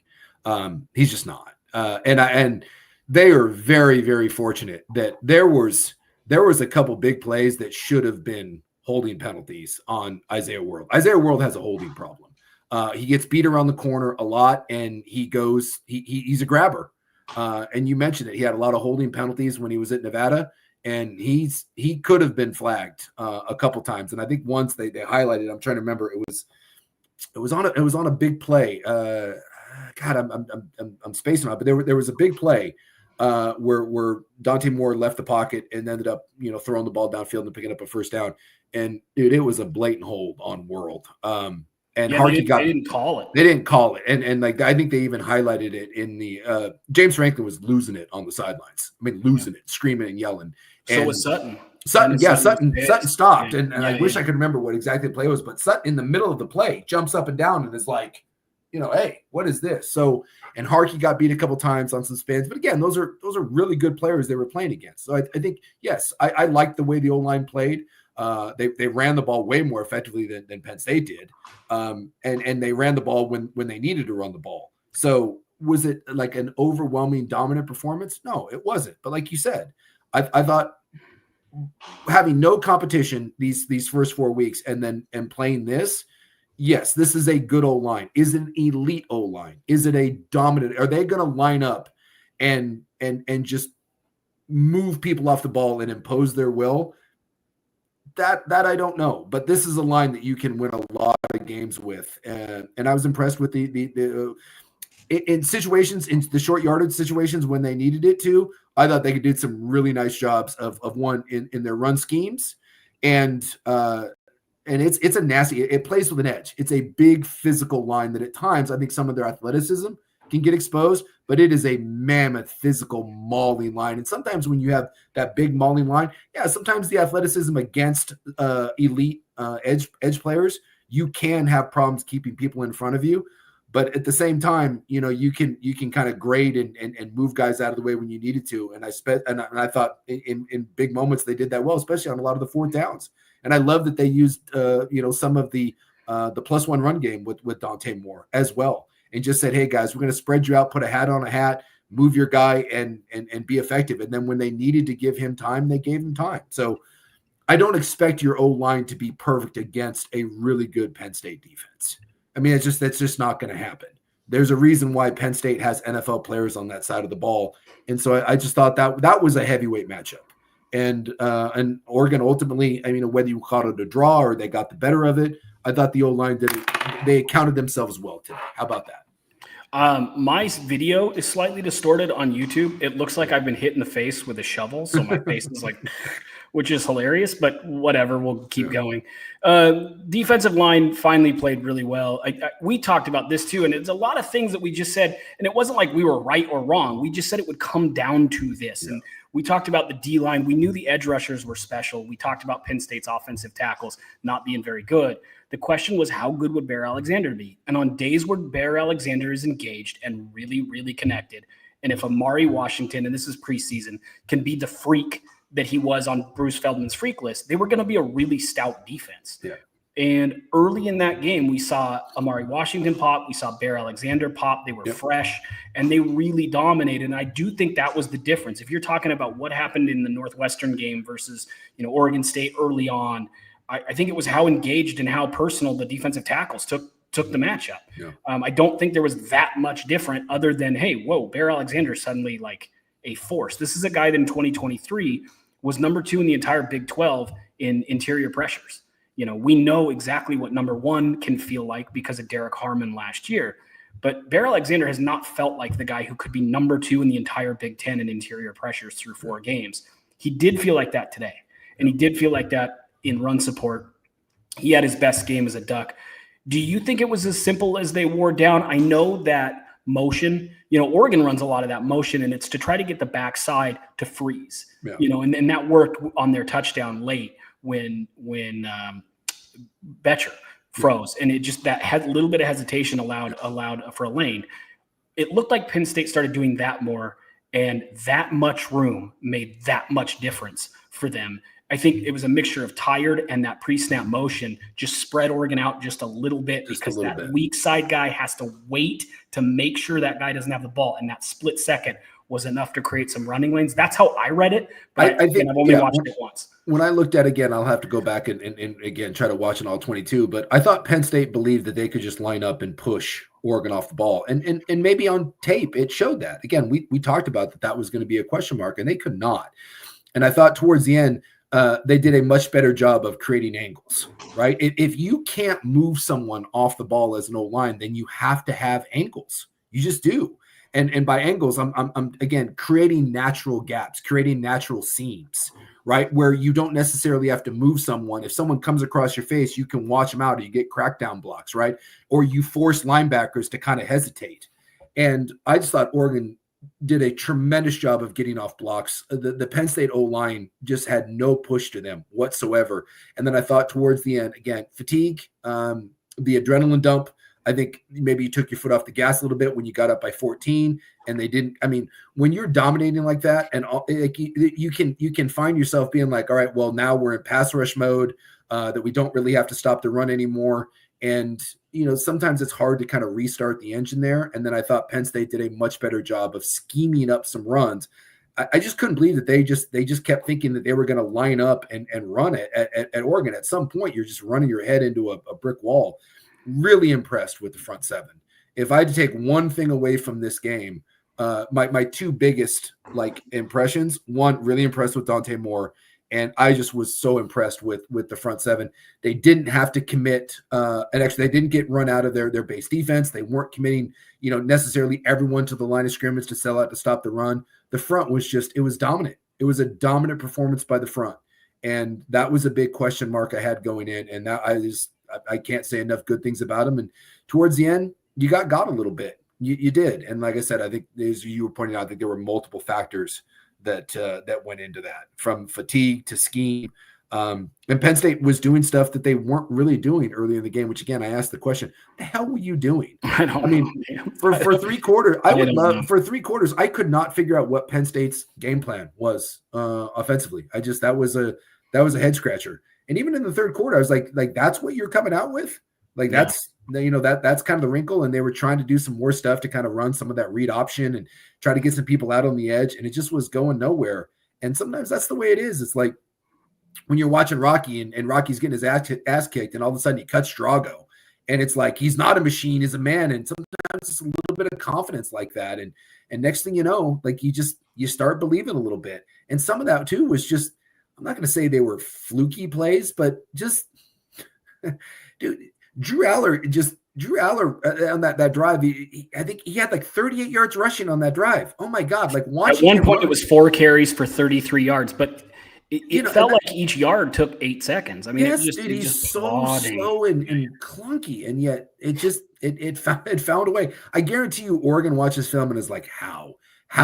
He's just not. And they are very, very fortunate that there was a couple big plays that should have been holding penalties on Isaiah World. Isaiah World has a holding problem. He gets beat around the corner a lot, and he's a grabber. And you mentioned it. He had a lot of holding penalties when he was at Nevada, and he could have been flagged a couple times. And I think once they highlighted, I'm trying to remember, it was on a big play. God, I'm spacing out, but there was a big play where Dante Moore left the pocket and ended up, throwing the ball downfield and picking up a first down. And dude, it was a blatant hold on World. And Harkey they didn't call it. They didn't call it. And like, I think they even highlighted it in the James Franklin was losing it on the sidelines. Losing it, screaming and yelling. So was Sutton. Sutton stopped. And I wish I could remember what exactly the play was, but Sutton in the middle of the play jumps up and down and is like, hey, what is this? So, and Harkey got beat a couple times on some spins, but again, those are really good players they were playing against. So I think, yes, I like the way the O-line played. They ran the ball way more effectively than Penn State did. And they ran the ball when they needed to run the ball. So was it like an overwhelming dominant performance? No, it wasn't. But like you said, I thought having no competition these first 4 weeks and playing this, yes, this is a good O-line. Is it an elite O-line? Is it a dominant? Are they going to line up and just move people off the ball and impose their will? That I don't know. But this is a line that you can win a lot of games with. And I was impressed with in situations, in the short yardage situations when they needed it to. I thought they did some really nice jobs of one in their run schemes. And it's a nasty, it plays with an edge. It's a big physical line that at times I think some of their athleticism can get exposed, but it is a mammoth physical mauling line. And sometimes when you have that big mauling line, sometimes the athleticism against elite edge players, you can have problems keeping people in front of you. But at the same time, you can kind of grade and move guys out of the way when you needed to. And I thought in big moments they did that well, especially on a lot of the fourth downs. And I love that they used, some of the +1 run game with Dante Moore as well, and just said, "Hey guys, we're going to spread you out, put a hat on a hat, move your guy, and be effective." And then when they needed to give him time, they gave him time. So I don't expect your O-line to be perfect against a really good Penn State defense. That's just not going to happen. There's a reason why Penn State has NFL players on that side of the ball, and so I just thought that was a heavyweight matchup. And Oregon ultimately, whether you call it a draw or they got the better of it, I thought the O-line did it. They accounted themselves well today. How about that? My video is slightly distorted on YouTube. It looks like I've been hit in the face with a shovel, so my face is like, which is hilarious, but whatever, we'll keep going. Defensive line finally played really well. We talked about this too, and it's a lot of things that we just said, and it wasn't like we were right or wrong. We just said it would come down to this. And we talked about the D-line. We knew the edge rushers were special. We talked about Penn State's offensive tackles not being very good. The question was, how good would Bear Alexander be? And on days where Bear Alexander is engaged and really, really connected, and if Amari Washington, and this is preseason, can be the freak that he was on Bruce Feldman's freak list, they were going to be a really stout defense. Yeah. And early in that game, we saw Amari Washington pop. We saw Bear Alexander pop. They were fresh, and they really dominated. And I do think that was the difference. If you're talking about what happened in the Northwestern game versus, Oregon State early on, I think it was how engaged and how personal the defensive tackles took the matchup. Yeah. I don't think there was that much different other than, hey, whoa, Bear Alexander suddenly like a force. This is a guy that in 2023 was number 2 in the entire Big 12 in interior pressures. We know exactly what number 1 can feel like because of Derek Harmon last year. But Bear Alexander has not felt like the guy who could be number 2 in the entire Big 10 in interior pressures through 4 games. He did feel like that today. And he did feel like that in run support. He had his best game as a Duck. Do you think it was as simple as they wore down? I know that motion, Oregon runs a lot of that motion, and it's to try to get the backside to freeze, and that worked on their touchdown late when Betcher froze, and it just that had a little bit of hesitation allowed for a lane. It looked like Penn State started doing that more, and that much room made that much difference for them. I think it was a mixture of tired and that pre-snap motion just spread Oregon out just a little bit because that weak side guy has to wait to make sure that guy doesn't have the ball, and that split second was enough to create some running lanes. That's how I read it, but I think I've only watched it once. When I looked at it again, I'll have to go back and again try to watch it all 22. But I thought Penn State believed that they could just line up and push Oregon off the ball, and maybe on tape it showed that. Again, we talked about that was going to be a question mark, and they could not. And I thought towards the end they did a much better job of creating angles. Right? If you can't move someone off the ball as an O-line, then you have to have angles. You just do. And by angles, I'm again creating natural gaps, creating natural seams, right? Where you don't necessarily have to move someone. If someone comes across your face, you can watch them out, or you get crackdown blocks, right? Or you force linebackers to kind of hesitate. And I just thought Oregon did a tremendous job of getting off blocks. The Penn State O-line just had no push to them whatsoever. And then I thought towards the end, again, fatigue, the adrenaline dump. I think maybe you took your foot off the gas a little bit when you got up by 14 and they didn't. I mean, when you're dominating like that, and you can find yourself being like, all right, well, now we're in pass rush mode, that we don't really have to stop the run anymore. And, sometimes it's hard to kind of restart the engine there. And then I thought Penn State did a much better job of scheming up some runs. I just couldn't believe that they just kept thinking that they were going to line up and run it at Oregon. At some point, you're just running your head into a brick wall. Really impressed with the front seven. If I had to take one thing away from this game, my 2 biggest impressions, one, really impressed with Dante Moore, and I just was so impressed with the front seven. They didn't have to commit, and actually they didn't get run out of their base defense. They weren't committing, necessarily everyone to the line of scrimmage to sell out to stop the run. The front was it was dominant. It was a dominant performance by the front, and that was a big question mark I had going in, and that I can't say enough good things about him. And towards the end, you got a little bit. You did. And like I said, I think as you were pointing out, I think there were multiple factors that went into that, from fatigue to scheme. And Penn State was doing stuff that they weren't really doing early in the game, which again, I asked the question, what the hell were you doing? I mean, for 3 quarters, for 3 quarters, I could not figure out what Penn State's game plan was offensively. That was a head scratcher. And even in the third quarter, I was like that's what you're coming out with? That's kind of the wrinkle. And they were trying to do some more stuff to kind of run some of that read option and try to get some people out on the edge. And it just was going nowhere. And sometimes that's the way it is. It's like when you're watching Rocky and Rocky's getting his ass kicked, and all of a sudden he cuts Drago. And it's like, he's not a machine, he's a man. And sometimes it's a little bit of confidence like that. And next thing you know, you start believing a little bit. And some of that too was just, I'm not going to say they were fluky plays, but just, dude, Drew Aller on that drive, I think he had 38 yards rushing on that drive. Oh my God. At one point it was 4 carries for 33 yards, but it felt like each yard took 8 seconds. I mean, yes, he's so slow and clunky, and yet it found a way. I guarantee you Oregon watches film and is like, how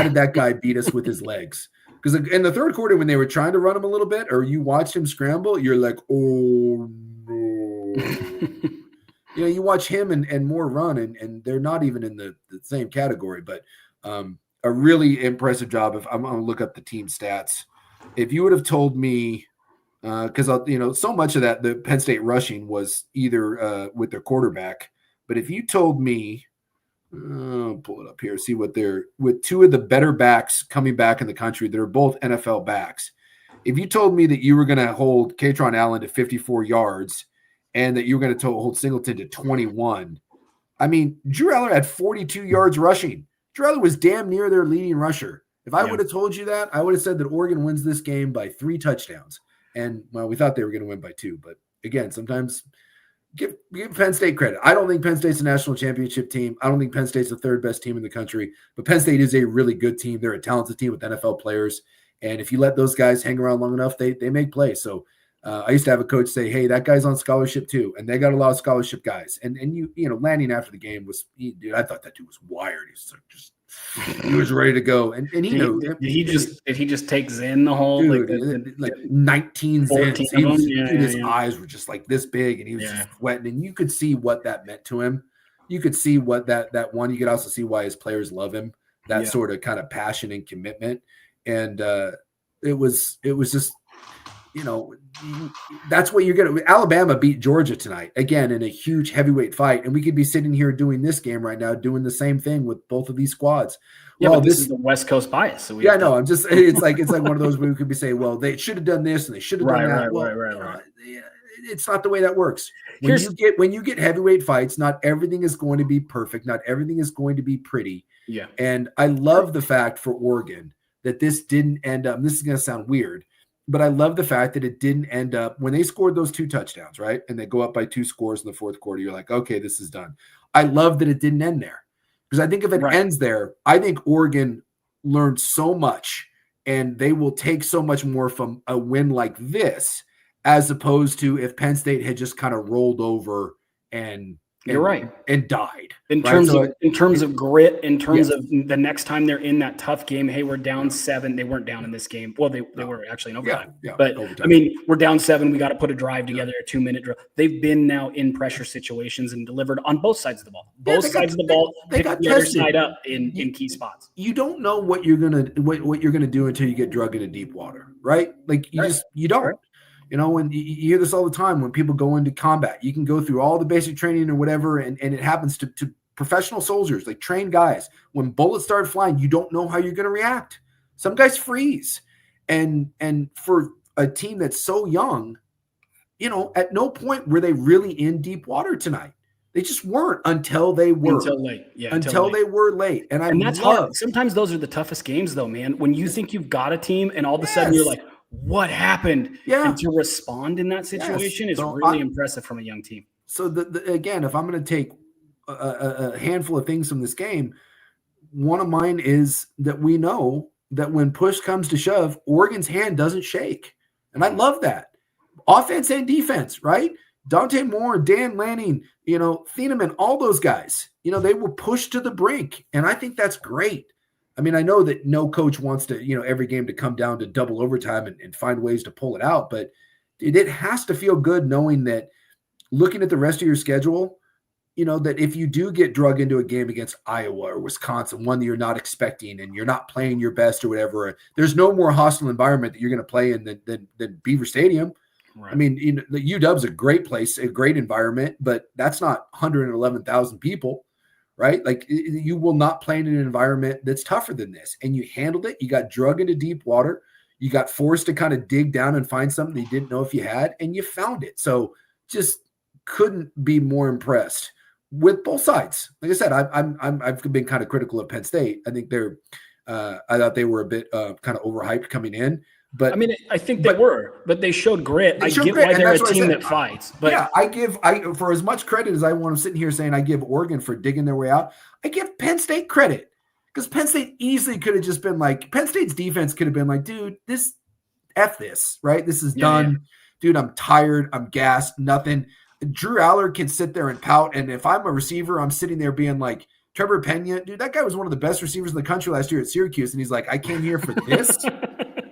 did that guy beat us with his legs? Because in the third quarter, when they were trying to run him a little bit, or you watched him scramble, you're like, oh no. You watch him and Moore run, and they're not even in the same category. But a really impressive job. If I'm going to look up the team stats, if you would have told me because so much of that the Penn State rushing was either with their quarterback. But if you told me, pull it up here, see what they're with two of the better backs coming back in the country that are both NFL backs. If you told me that you were going to hold Katron Allen to 54 yards and that you were going to hold Singleton to 21, I mean, Drew Aller had 42 yards rushing. Drew Aller was damn near their leading rusher. If I would have told you that, I would have said that Oregon wins this game by 3 touchdowns. And, well, we thought they were going to win by 2. But, again, sometimes give Penn State credit. I don't think Penn State's a national championship team. I don't think Penn State's the third best team in the country. But Penn State is a really good team. They're a talented team with NFL players. And if you let those guys hang around long enough, they make plays. So I used to have a coach say, hey, that guy's on scholarship too. And they got a lot of scholarship guys. And Lanning after the game dude, I thought that dude was wired. He was ready to go. And he knew. Did he just take Zen the whole dude, like 19 Zens? His eyes were just like this big and he was just sweating. And you could see what that meant to him. You could see what that one. You could also see why his players love him. That sort of kind of passion and commitment. And it was just, that's what you're going to. Alabama beat Georgia tonight, again, in a huge heavyweight fight. And we could be sitting here doing this game right now, doing the same thing with both of these squads. Yeah, well, but this is the West Coast bias. So I know. It's like one of those where we could be saying, well, they should have done this and they should have done that. Right. It's not the way that works. When you get heavyweight fights, not everything is going to be perfect. Not everything is going to be pretty. Yeah. And I love the fact for Oregon that this didn't end up, this is going to sound weird, but I love the fact that it didn't end up when they scored those 2 touchdowns, right? And they go up by 2 scores in the fourth quarter. You're like, okay, this is done. I love that it didn't end there because I think if it ends there, I think Oregon learned so much and they will take so much more from a win like this, as opposed to if Penn State had just kind of rolled over and died. In terms of grit, in terms of the next time they're in that tough game, hey, we're down 7. They weren't down in this game. Well, they were actually in overtime. But overtime. I mean, we're down 7. We got to put a drive together, a 2-minute drill. They've been now in pressure situations and delivered on both sides of the ball. Both sides of the ball, pick the other side up in key spots. You don't know what you're gonna do until you get drug into deep water, right? Like you don't. Right. When you hear this all the time, when people go into combat, you can go through all the basic training or whatever, and it happens to professional soldiers, like trained guys. When bullets start flying, you don't know how you're going to react. Some guys freeze. And for a team that's so young, at no point were they really in deep water tonight. They just weren't until they were. Until late. Yeah. Until they were late. And that's hard. Sometimes those are the toughest games, though, man. When you think you've got a team and all of a sudden you're like, what happened? Yeah. And to respond in that situation is really impressive from a young team. So again, if I'm going to take a handful of things from this game, one of mine is that we know that when push comes to shove, Oregon's hand doesn't shake. And I love that. Offense and defense, right? Dante Moore, Dan Lanning, Thieneman, all those guys, they were pushed to the brink. And I think that's great. I mean, I know that no coach wants to, every game to come down to double overtime and find ways to pull it out, but it has to feel good knowing that looking at the rest of your schedule, that if you do get drug into a game against Iowa or Wisconsin, one that you're not expecting and you're not playing your best or whatever, there's no more hostile environment that you're going to play in than Beaver Stadium. Right. I mean, the UW's a great place, a great environment, but that's not 111,000 people. Right? Like you will not play in an environment that's tougher than this. And you handled it. You got drug into deep water. You got forced to kind of dig down and find something you didn't know if you had, and you found it. So just couldn't be more impressed with both sides. Like I said, I've been kind of critical of Penn State. I think I thought they were a bit kind of overhyped coming in. But I mean, I think they were, but they showed grit. I get why they're a team that fights. But yeah, I for as much credit as I want to sit here saying I give Oregon for digging their way out, I give Penn State credit because Penn State easily could have just been like, Penn State's defense could have been like, dude, F this, right? This is done. Yeah. Dude, I'm tired. I'm gassed. Nothing. Drew Aller can sit there and pout. And if I'm a receiver, I'm sitting there being like, Trevor Pena, dude, that guy was one of the best receivers in the country last year at Syracuse. And he's like, I came here for this.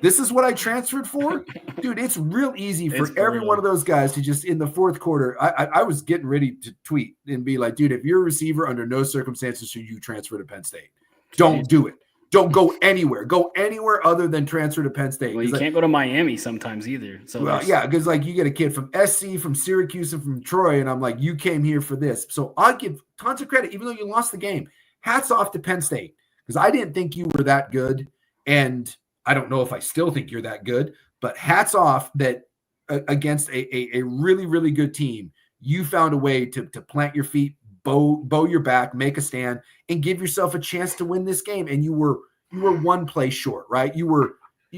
This is what I transferred for? Dude, it's real easy for every one of those guys to just in the fourth quarter. I was getting ready to tweet and be like, dude, if you're a receiver, under no circumstances should you transfer to Penn State. Don't do it. Don't go anywhere. Go anywhere other than transfer to Penn State. Well, you can't go to Miami sometimes either. So well, yeah, because like you get a kid from SC, from Syracuse, and from Troy, and I'm like, you came here for this. So I'll give tons of credit, even though you lost the game. Hats off to Penn State, because I didn't think you were that good, and I don't know if I still think you're that good, but hats off that against a really, really good team, you found a way to plant your feet, bow your back, make a stand, and give yourself a chance to win this game. And you were one play short, right?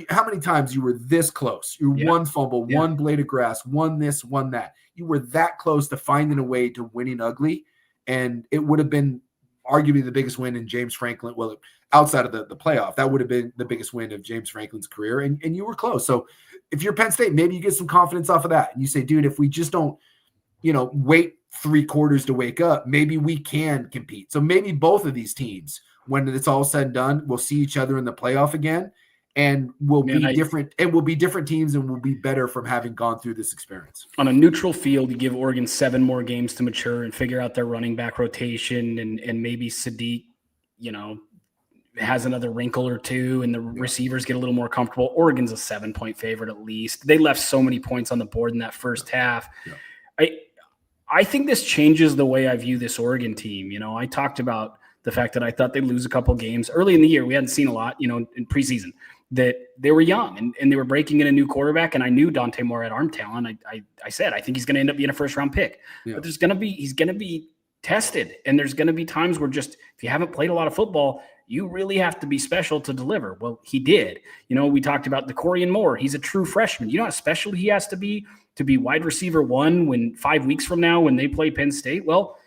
How many times you were this close? You were one fumble, one blade of grass, one this, one that. You were that close to finding a way to winning ugly, and it would have been arguably the biggest win in James Franklin. Well, outside of the playoff, that would have been the biggest win of James Franklin's career, and you were close. So if you're Penn State, maybe you get some confidence off of that, and you say, dude, if we just don't, wait 3 quarters to wake up, maybe we can compete. So maybe both of these teams, when it's all said and done, we'll see each other in the playoff again, and we'll be different. And we'll be different teams, and we'll be better from having gone through this experience. On a neutral field, you give Oregon 7 more games to mature and figure out their running back rotation, and maybe Sadiq, has another wrinkle or two, and the receivers get a little more comfortable. Oregon's a 7-point favorite at least. They left so many points on the board in that first half. Yeah. I think this changes the way I view this Oregon team. I talked about the fact that I thought they'd lose a couple games early in the year. We hadn't seen a lot, in preseason, that they were young and they were breaking in a new quarterback. And I knew Dante Moore had arm talent. I said, I think he's going to end up being a first-round pick. Yeah. But he's going to be tested. And there's going to be times where just, if you haven't played a lot of football, you really have to be special to deliver. Well, he did. We talked about DeCorian Moore. He's a true freshman. You know how special he has to be wide receiver 1 when 5 weeks from now when they play Penn State? Well,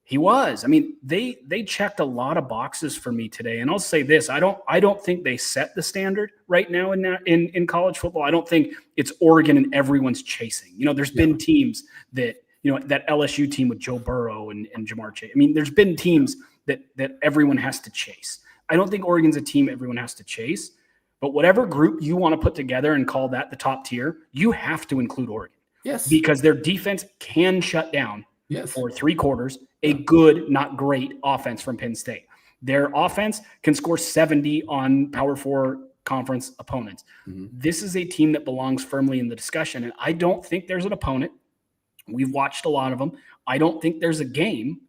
he was. I mean, they checked a lot of boxes for me today. And I'll say this, I don't think they set the standard right now in college football. I don't think it's Oregon and everyone's chasing. There's been teams that, that LSU team with Joe Burrow and Jamar Chase. I mean, there's been teams that everyone has to chase. I don't think Oregon's a team everyone has to chase, but whatever group you want to put together and call that the top tier, you have to include Oregon. Yes. Because their defense can shut down for 3 quarters a good, not great offense from Penn State. Their offense can score 70 on Power 4 conference opponents. Mm-hmm. This is a team that belongs firmly in the discussion, and I don't think there's an opponent. We've watched a lot of them. I don't think there's a game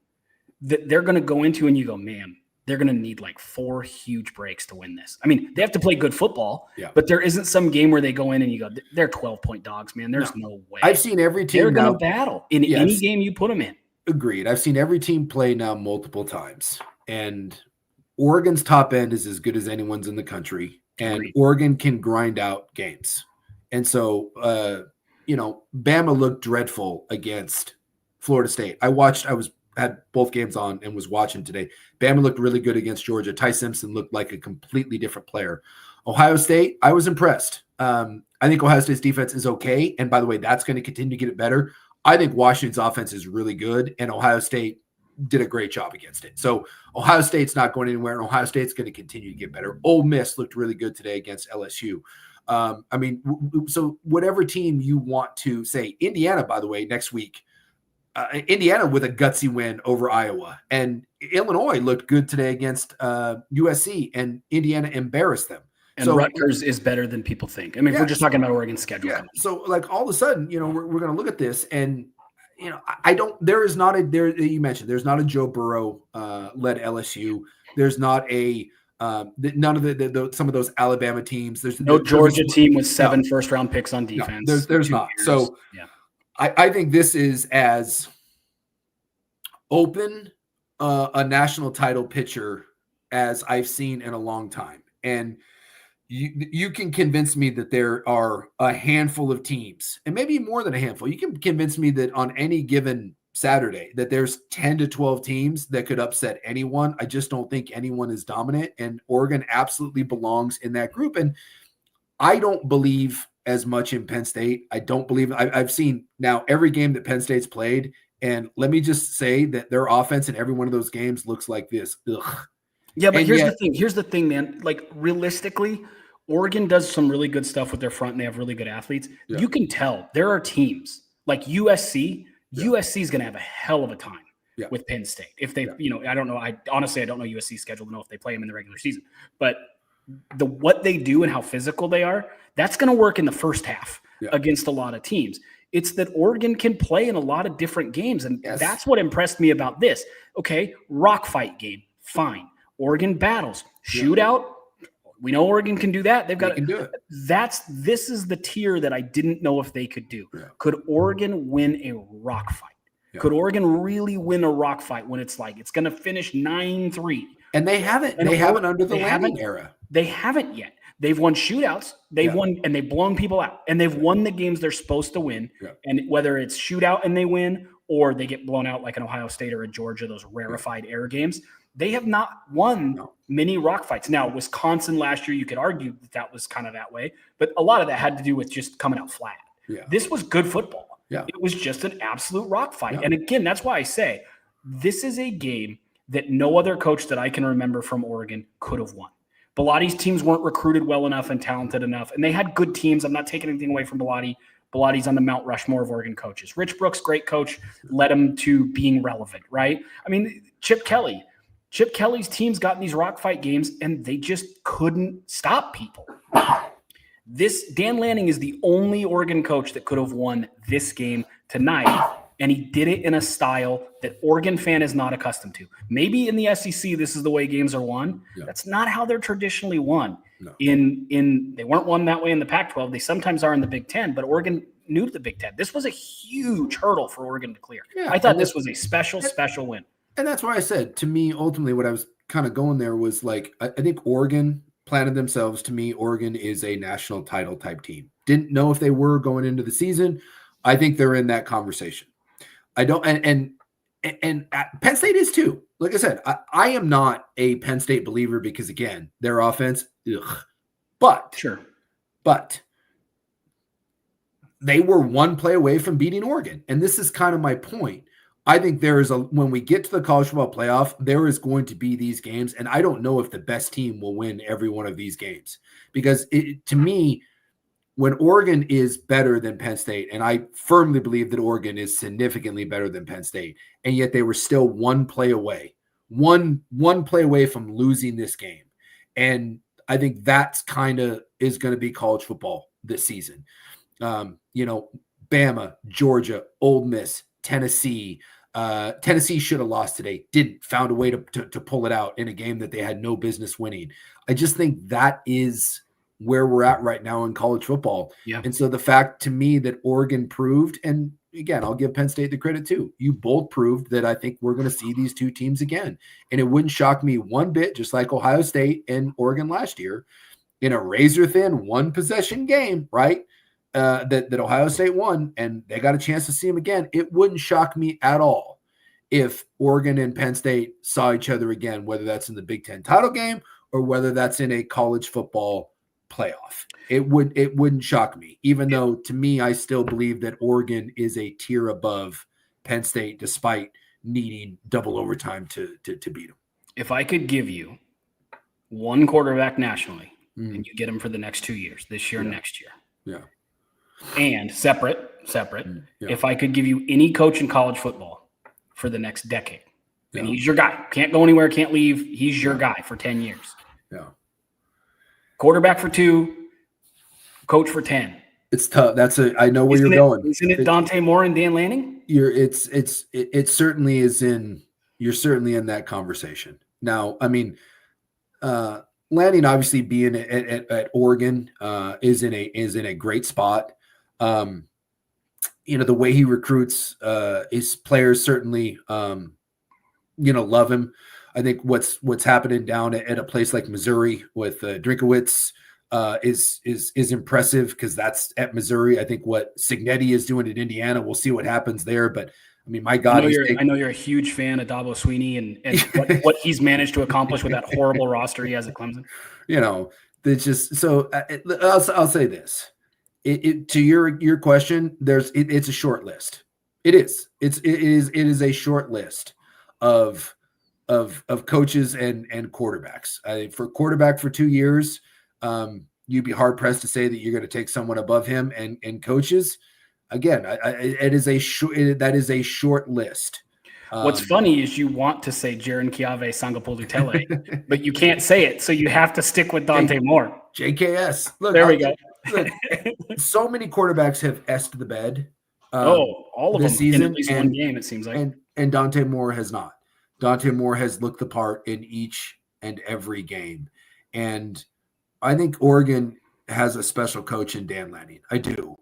that they're going to go into and you go, man, they're going to need like 4 huge breaks to win this. I mean, they have to play good football, but there isn't some game where they go in and you go, they're 12-point dogs, man. There's no way. I've seen every team. They're going to battle in any game you put them in. Agreed. I've seen every team play now multiple times, and Oregon's top end is as good as anyone's in the country, and Agreed. Oregon can grind out games. And so, Bama looked dreadful against Florida State. I had both games on and was watching today. Bama looked really good against Georgia. Ty Simpson looked like a completely different player. Ohio State, I was impressed. I think Ohio State's defense is okay. And by the way, that's going to continue to get it better. I think Washington's offense is really good, and Ohio State did a great job against it. So Ohio State's not going anywhere, and Ohio State's going to continue to get better. Ole Miss looked really good today against LSU. So whatever team you want to say, Indiana, by the way, next week, Indiana with a gutsy win over Iowa, and Illinois looked good today against USC, and Indiana embarrassed them. And so, Rutgers is better than people think. I mean, if we're just talking about Oregon's schedule. Yeah. So like all of a sudden, we're going to look at this, and you mentioned there's not a Joe Burrow led LSU. There's not a none of some of those Alabama teams. There's no Georgia team with 7 first-round picks on defense. No, there's not. Years. So I think this is as open a national title picture as I've seen in a long time. And you can convince me that there are a handful of teams, and maybe more than a handful. You can convince me that on any given Saturday that there's 10 to 12 teams that could upset anyone. I just don't think anyone is dominant, and Oregon absolutely belongs in that group. And I don't believe as much in Penn State. I don't believe I've seen now every game that Penn State's played, and let me just say that their offense in every one of those games looks like this. Ugh. Yeah, but here's the thing, man. Like realistically, Oregon does some really good stuff with their front, and they have really good athletes. Yeah. You can tell there are teams like USC. Yeah. USC is going to have a hell of a time with Penn State. If they, I don't know. I honestly don't know USC's schedule to know if they play them in the regular season. But what they do and how physical they are, that's going to work in the first half against a lot of teams. It's that Oregon can play in a lot of different games, and that's what impressed me about this. Okay, rock fight game, fine. Oregon battles, shootout. We know Oregon can do that. They can do it. This is the tier that I didn't know if they could do. Yeah. Could Oregon win a rock fight? Yeah. Could Oregon really win a rock fight when it's like it's going to finish 9-3? And they haven't. They haven't under the Lanning era. They haven't yet. They've won shootouts. They've won, and they've blown people out. And they've won the games they're supposed to win. Yeah. And whether it's shootout and they win, or they get blown out like an Ohio State or a Georgia, those rarefied air games, they have not won many rock fights. Now, Wisconsin last year, you could argue that was kind of that way, but a lot of that had to do with just coming out flat. Yeah. This was good football. Yeah. It was just an absolute rock fight. Yeah. And again, that's why I say this is a game that no other coach that I can remember from Oregon could have won. Bellatti's teams weren't recruited well enough and talented enough, and they had good teams. I'm not taking anything away from Bellotti. Bellatti's on the Mount Rushmore of Oregon coaches. Rich Brooks, great coach, led him to being relevant, right? I mean, Chip Kelly's teams got in these rock fight games, and they just couldn't stop people. Dan Lanning is the only Oregon coach that could have won this game tonight, and he did it in a style that Oregon fan is not accustomed to. Maybe in the SEC, this is the way games are won. Yeah. That's not how they're traditionally won. No. They weren't won that way in the Pac-12. They sometimes are in the Big Ten, but Oregon new to the Big Ten. This was a huge hurdle for Oregon to clear. Yeah, I thought this was a special win. And that's why I said, to me, ultimately, what I was kind of going there was like, I think Oregon planted themselves. To me, Oregon is a national title type team. Didn't know if they were going into the season. I think they're in that conversation. I don't, and Penn State is too. Like I said, I am not a Penn State believer because, again, their offense, but they were one play away from beating Oregon. And this is kind of my point. I think when we get to the college football playoff, there is going to be these games. And I don't know if the best team will win every one of these games, because to me, when Oregon is better than Penn State, and I firmly believe that Oregon is significantly better than Penn State, and yet they were still one play away from losing this game. And I think that's kind of is going to be college football this season. Bama, Georgia, Ole Miss, Tennessee. Tennessee should have lost today. Didn't. Found a way to pull it out in a game that they had no business winning. I just think that is where we're at right now in college football. Yeah. And so the fact to me that Oregon proved, and again, I'll give Penn State the credit too. You both proved that I think we're going to see these two teams again. And it wouldn't shock me one bit, just like Ohio State and Oregon last year, in a razor thin one possession game, right? That Ohio State won, and they got a chance to see them again. It wouldn't shock me at all if Oregon and Penn State saw each other again, whether that's in the Big Ten title game or whether that's in a college football playoff. It wouldn't shock me, even though to me, I still believe that Oregon is a tier above Penn State, despite needing double overtime to beat them. If I could give you one quarterback nationally, and you get him for the next 2 years, this year and next year. Yeah. And separate. If I could give you any coach in college football for the next decade, and he's your guy, can't go anywhere, can't leave. He's your guy for 10 years. Yeah. Quarterback for 2, coach for 10. It's tough. I know where you're going. Isn't it Dante Moore and Dan Lanning? It certainly is in. You're certainly in that conversation now. I mean, Lanning obviously being at Oregon is in a great spot. The way he recruits his players certainly love him. I think what's happening down at a place like Missouri with Drinkowitz is impressive, because that's at Missouri. I think what Cignetti is doing at Indiana, we'll see what happens there. But I mean, my God, I know you're a huge fan of Dabo Sweeney and what he's managed to accomplish with that horrible roster he has at Clemson. It's just so. I'll say this: to your question, it's a short list. It is. It is a short list of coaches and quarterbacks. For quarterback for 2 years, you'd be hard pressed to say that you're going to take someone above him. And coaches, again, that is a short list. What's funny is you want to say Jaron Kiave Sangapolu-Tele, but you can't say it, so you have to stick with Dante Moore. JKS. Look, there we go. Look, so many quarterbacks have S'd the bed. All of this them season, in at least one game, it seems like. And Dante Moore has not. Dante Moore has looked the part in each and every game. And I think Oregon has a special coach in Dan Lanning. I do.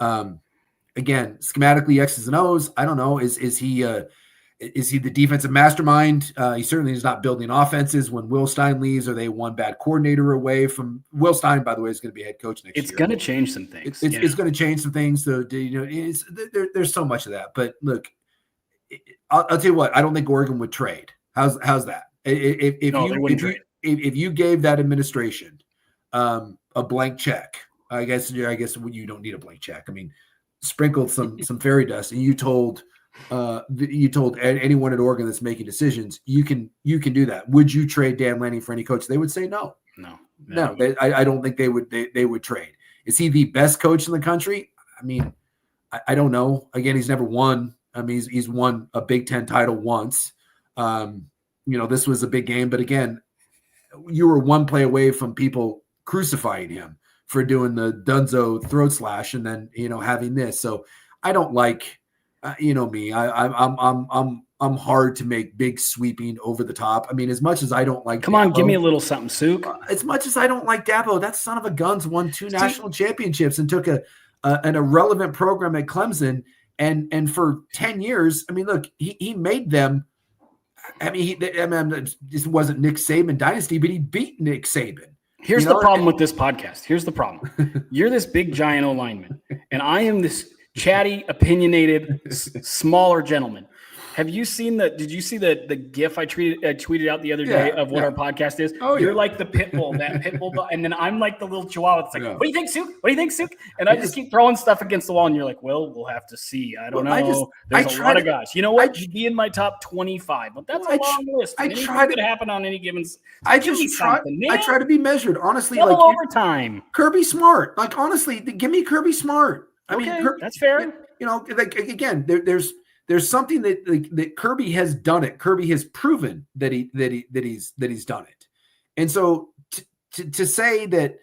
Again, schematically X's and O's. I don't know. Is he the defensive mastermind? He certainly is not building offenses. When Will Stein leaves, are they one bad coordinator away from Will Stein? By the way, is going to be head coach next year. It's going to change some things. It's going to change some things. So there's so much of that. But look, I'll tell you what. I don't think Oregon would trade. How's that? If you gave that administration a blank check, I guess you don't need a blank check. I mean, sprinkled some fairy dust, and you told anyone at Oregon that's making decisions, you can do that. Would you trade Dan Lanning for any coach? They would say no. I don't think they would trade. Is he the best coach in the country? I mean, I don't know. Again, he's never won. I mean, he's won a Big Ten title once. This was a big game, but again, you were one play away from people crucifying him for doing the Dunzo throat slash and then having this. So I don't like. Me. I'm hard to make big sweeping over the top. I mean, as much as I don't like. Come on, give me a little something, Sook. As much as I don't like Dabo, that son of a guns won 2 national championships and took an irrelevant program at Clemson and for 10 years. I mean, look, he made them. I mean, this wasn't Nick Saban dynasty, but he beat Nick Saban. Here's the problem with this podcast. Here's the problem. You're this big giant O lineman, and I am this chatty, opinionated, smaller gentleman. Did you see the GIF I tweeted out the other day of what our podcast is? Oh, you're like the pit bull, that pit bull, and then I'm like the little chihuahua. It's like, what do you think, Sook? What do you think, Sook? And I just keep throwing stuff against the wall, and you're like, well, we'll have to see. I don't know. There's a lot of guys. You know what? You'd be in my top 25, but that's a long list. Anything could happen on any given. I try to be measured, honestly. Double like overtime. Kirby Smart. Like honestly, give me Kirby Smart. I mean, that's fair. Like again, there's something that Kirby has done it. Kirby has proven that he's done it. And so to say that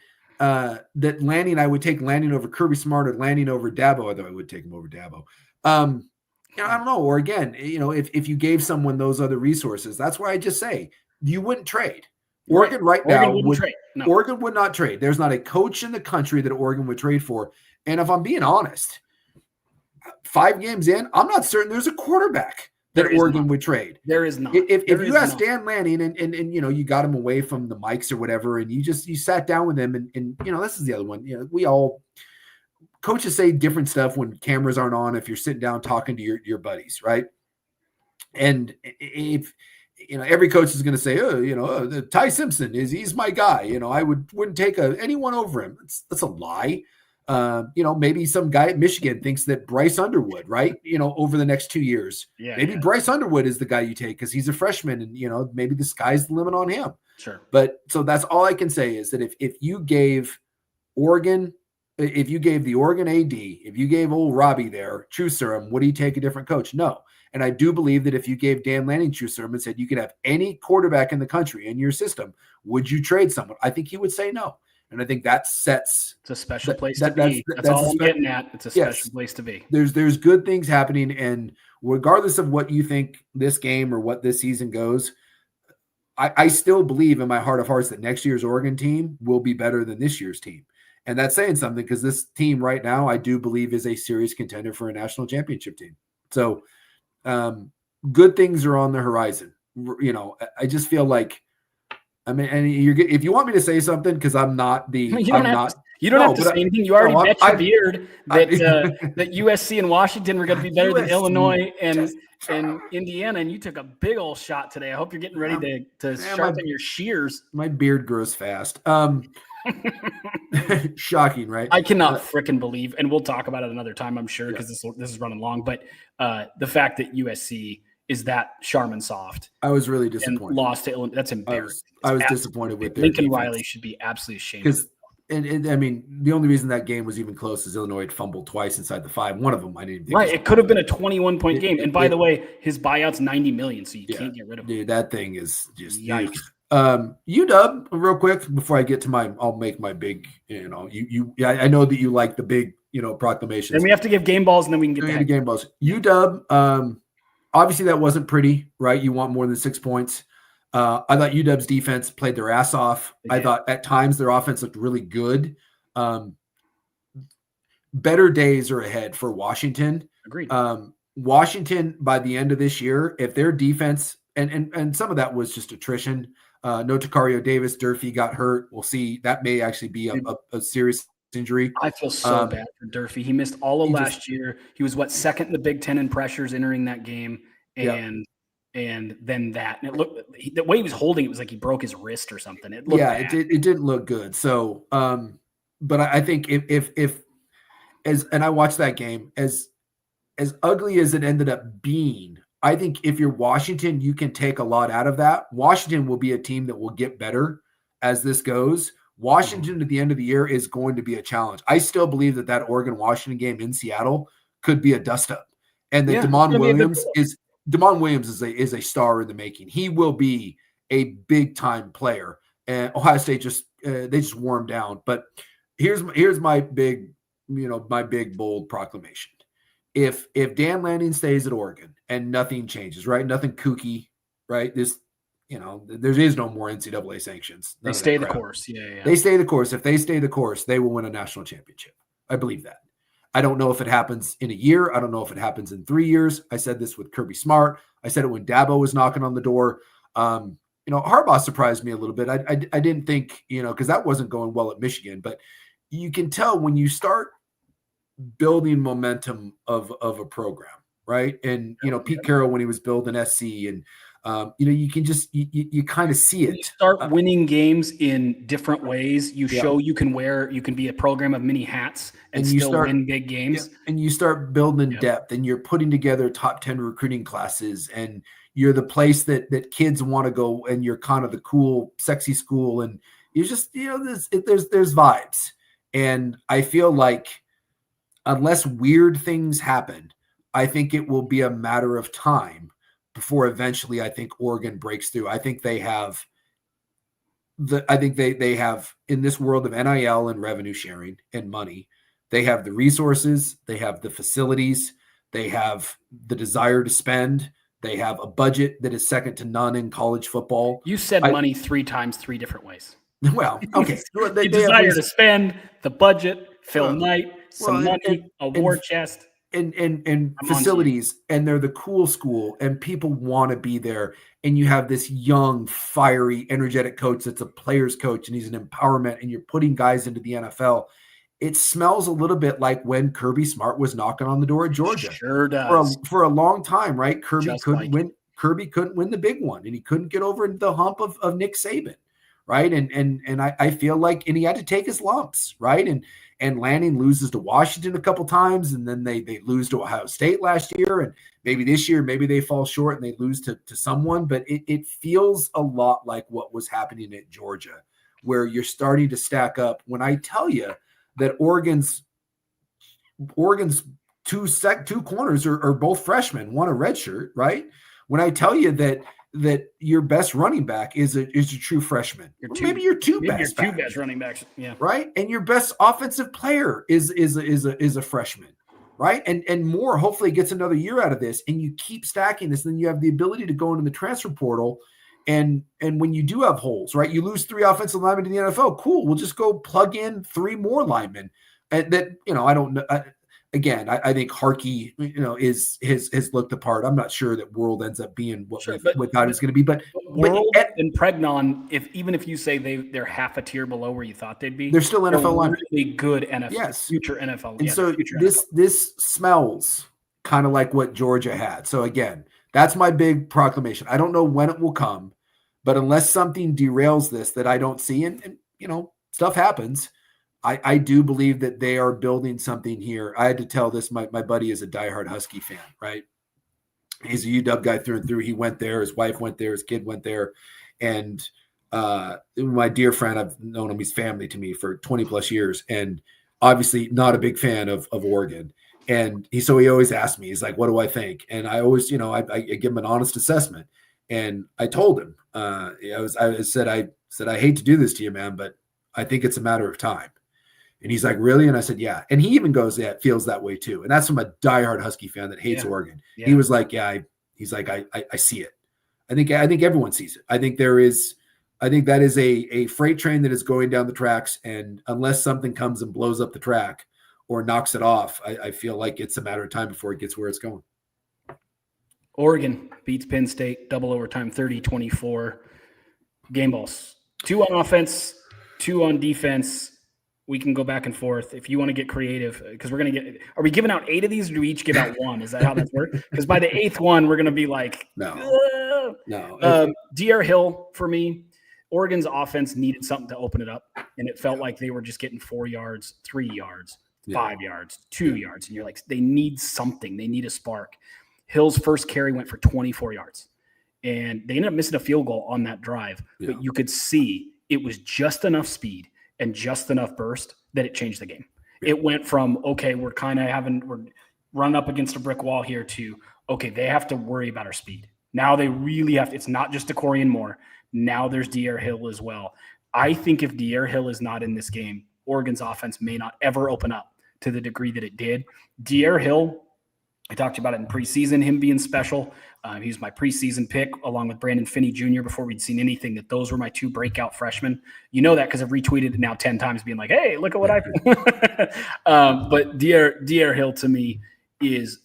Lanning, I would take Lanning over Kirby Smart or Lanning over Dabo, although I would take him over Dabo. I don't know. Or again, if you gave someone those other resources, that's why I just say you wouldn't trade. Oregon Oregon would not trade. There's not a coach in the country that Oregon would trade for. And if I'm being honest, 5 games in, I'm not certain there's a quarterback that Oregon would trade. There is not. If you ask Dan Lanning and you got him away from the mics or whatever, and you sat down with him and this is the other one. We all coaches say different stuff when cameras aren't on. If you're sitting down talking to your buddies, right? And if every coach is going to say, Ty Simpson he's my guy. I wouldn't take anyone over him. That's a lie. Maybe some guy at Michigan thinks that Bryce Underwood, right? Over the next 2 years, maybe Bryce Underwood is the guy you take because he's a freshman and, maybe the sky's the limit on him. Sure. But so that's all I can say is that if you gave Oregon, if you gave the Oregon AD, if you gave old Robbie there, true serum, would he take a different coach? No. And I do believe that if you gave Dan Lanning true serum and said you could have any quarterback in the country in your system, would you trade someone? I think he would say no. And I think that sets. It's a special place to be. That's all I'm getting at. It's a special place to be. There's good things happening, and regardless of what you think this game or what this season goes, I still believe in my heart of hearts that next year's Oregon team will be better than this year's team, and that's saying something because this team right now I do believe is a serious contender for a national championship team. So, good things are on the horizon. I just feel like. I mean, and if you want me to say something, because I'm not the, you don't have to say anything. You already bet your beard that USC and Washington were going to be better than Illinois and Indiana, and you took a big old shot today. I hope you're getting ready to sharpen your shears. My beard grows fast. Shocking, right? I cannot frickin' believe, and we'll talk about it another time, I'm sure, because this is running long. But the fact that USC is that Charmin soft. I was really disappointed. And lost to Illinois. That's embarrassing. I was disappointed with their Lincoln defense. Riley should be absolutely ashamed. And I mean, the only reason that game was even close is Illinois had fumbled twice inside the 5. One of them I didn't think Right. It could have been a 21-point game. And by the way, his buyout's $90 million, so you can't get rid of him. Dude, that thing is just yikes. UW, real quick before I get to I'll make my big, I know that you like the big, proclamations. And we have to give game balls, and then we can get the game balls. UW, obviously that wasn't pretty, right? You want more than 6 points. I thought UW's defense played their ass off. I thought at times their offense looked really good. Better days are ahead for Washington. Agreed. Washington, by the end of this year, if their defense, and some of that was just attrition, no Takario Davis, Durfee got hurt. We'll see. That may actually be a serious injury. I feel so bad for Durfee. He missed all of last year. He was second in the Big Ten in pressures entering that game. And then that, and it looked, the way he was holding it was like he broke his wrist or something. It looked bad. It didn't look good. So, but I think if and I watched that game, as ugly as it ended up being, I think if you're Washington, you can take a lot out of that. Washington will be a team that will get better as this goes. Washington at the end of the year is going to be a challenge. I still believe that Oregon-Washington game in Seattle could be a dust-up, and that Damon Williams is a star in the making. He will be a big-time player, and Ohio State they just wore him down. But here's my big, my big bold proclamation. If Dan Lanning stays at Oregon and nothing changes, right? Nothing kooky, right? There is no more NCAA sanctions. They stay the course. Yeah. They stay the course. If they stay the course, they will win a national championship. I believe that. I don't know if it happens in a year. I don't know if it happens in 3 years. I said this with Kirby Smart. I said it when Dabo was knocking on the door. Harbaugh surprised me a little bit. I didn't think, because that wasn't going well at Michigan, but you can tell when you start building momentum of a program, right? And Pete Carroll when he was building SC, and you can just you kind of see it. You start winning games in different ways. You show you can be a program of many hats and still win big games. And you start building depth, and you're putting together top 10 recruiting classes, and you're the place that kids want to go, and you're kind of the cool, sexy school, and you just there's vibes, and I feel like, unless weird things happen, I think it will be a matter of time before eventually I think Oregon breaks through. I think they have they have, in this world of NIL and revenue sharing and money, they have the resources, they have the facilities, they have the desire to spend, they have a budget that is second to none in college football. You said money 3 times, 3 different ways. Well, okay. The desire to spend, the budget, Phil Knight, some money, a war chest. And facilities, and they're the cool school, and people want to be there. And you have this young, fiery, energetic coach that's a player's coach, and he's an empowerment, and you're putting guys into the NFL. It smells a little bit like when Kirby Smart was knocking on the door at Georgia. Sure does. For a long time, right? Kirby couldn't win the big one, and he couldn't get over the hump of Nick Saban, right? And I feel like, and he had to take his lumps, right? And Lanning loses to Washington a couple times, and then they lose to Ohio State last year, and maybe this year, maybe they fall short and they lose to someone, but it feels a lot like what was happening at Georgia, where you're starting to stack up. When I tell you that Oregon's two corners are both freshmen, one a redshirt, right? When I tell you that your best running back is a true freshman, maybe your two best running backs, right, and your best offensive player is a freshman, right, and Moore hopefully gets another year out of this, and you keep stacking this, then you have the ability to go into the transfer portal, and when you do have holes, right, you lose 3 offensive linemen to the NFL, cool, we'll just go plug in 3 more linemen, and that I don't know. Again, I think Harkey, has looked the part. I'm not sure that World ends up being what we thought it was going to be. But World and Pregnon, even if you say they're half a tier below where you thought they'd be, they're still NFL linemen. Really good NFL, future NFL. And so this smells kind of like what Georgia had. So again, that's my big proclamation. I don't know when it will come, but unless something derails this that I don't see, and stuff happens. I do believe that they are building something here. I had to tell this. My buddy is a diehard Husky fan, right? He's a UW guy through and through. He went there. His wife went there. His kid went there. And my dear friend, I've known him, he's family to me for 20 plus years, and obviously not a big fan of Oregon. And he always asked me, he's like, what do I think? And I always, I give him an honest assessment. And I told him, I said, I hate to do this to you, man, but I think it's a matter of time. And he's like, really? And I said, yeah. And he even goes, yeah, it feels that way too. And that's from a diehard Husky fan that hates Oregon. Yeah. He was like, yeah, he's like, I see it. I think everyone sees it. I think that is a freight train that is going down the tracks. And unless something comes and blows up the track or knocks it off, I feel like it's a matter of time before it gets where it's going. Oregon beats Penn State, double overtime, 30-24. Game balls. 2 on offense, 2 on defense. We can go back and forth if you want to get creative, because we're going to get – are we giving out 8 of these, or do we each give out 1? Is that how that works? Because by the 8th one, we're going to be like – No. DR Hill, for me, Oregon's offense needed something to open it up, and it felt like they were just getting 4 yards, 3 yards, 5 yards, 2 yards, and you're like, they need something. They need a spark. Hill's first carry went for 24 yards, and they ended up missing a field goal on that drive, but you could see it was just enough speed and just enough burst that it changed the game. Yeah. It went from, okay, we're running up against a brick wall here, to, okay, they have to worry about our speed. Now they really have to. It's not just Dante Moore. Now there's DR Hill as well. I think if DR Hill is not in this game, Oregon's offense may not ever open up to the degree that it did. DR Hill, I talked about it in preseason, him being special. He was my preseason pick along with Brandon Finney Jr. before we'd seen anything, that those were my 2 breakout freshmen. You know that because I've retweeted it now 10 times being like, hey, look at what I but DR Hill to me has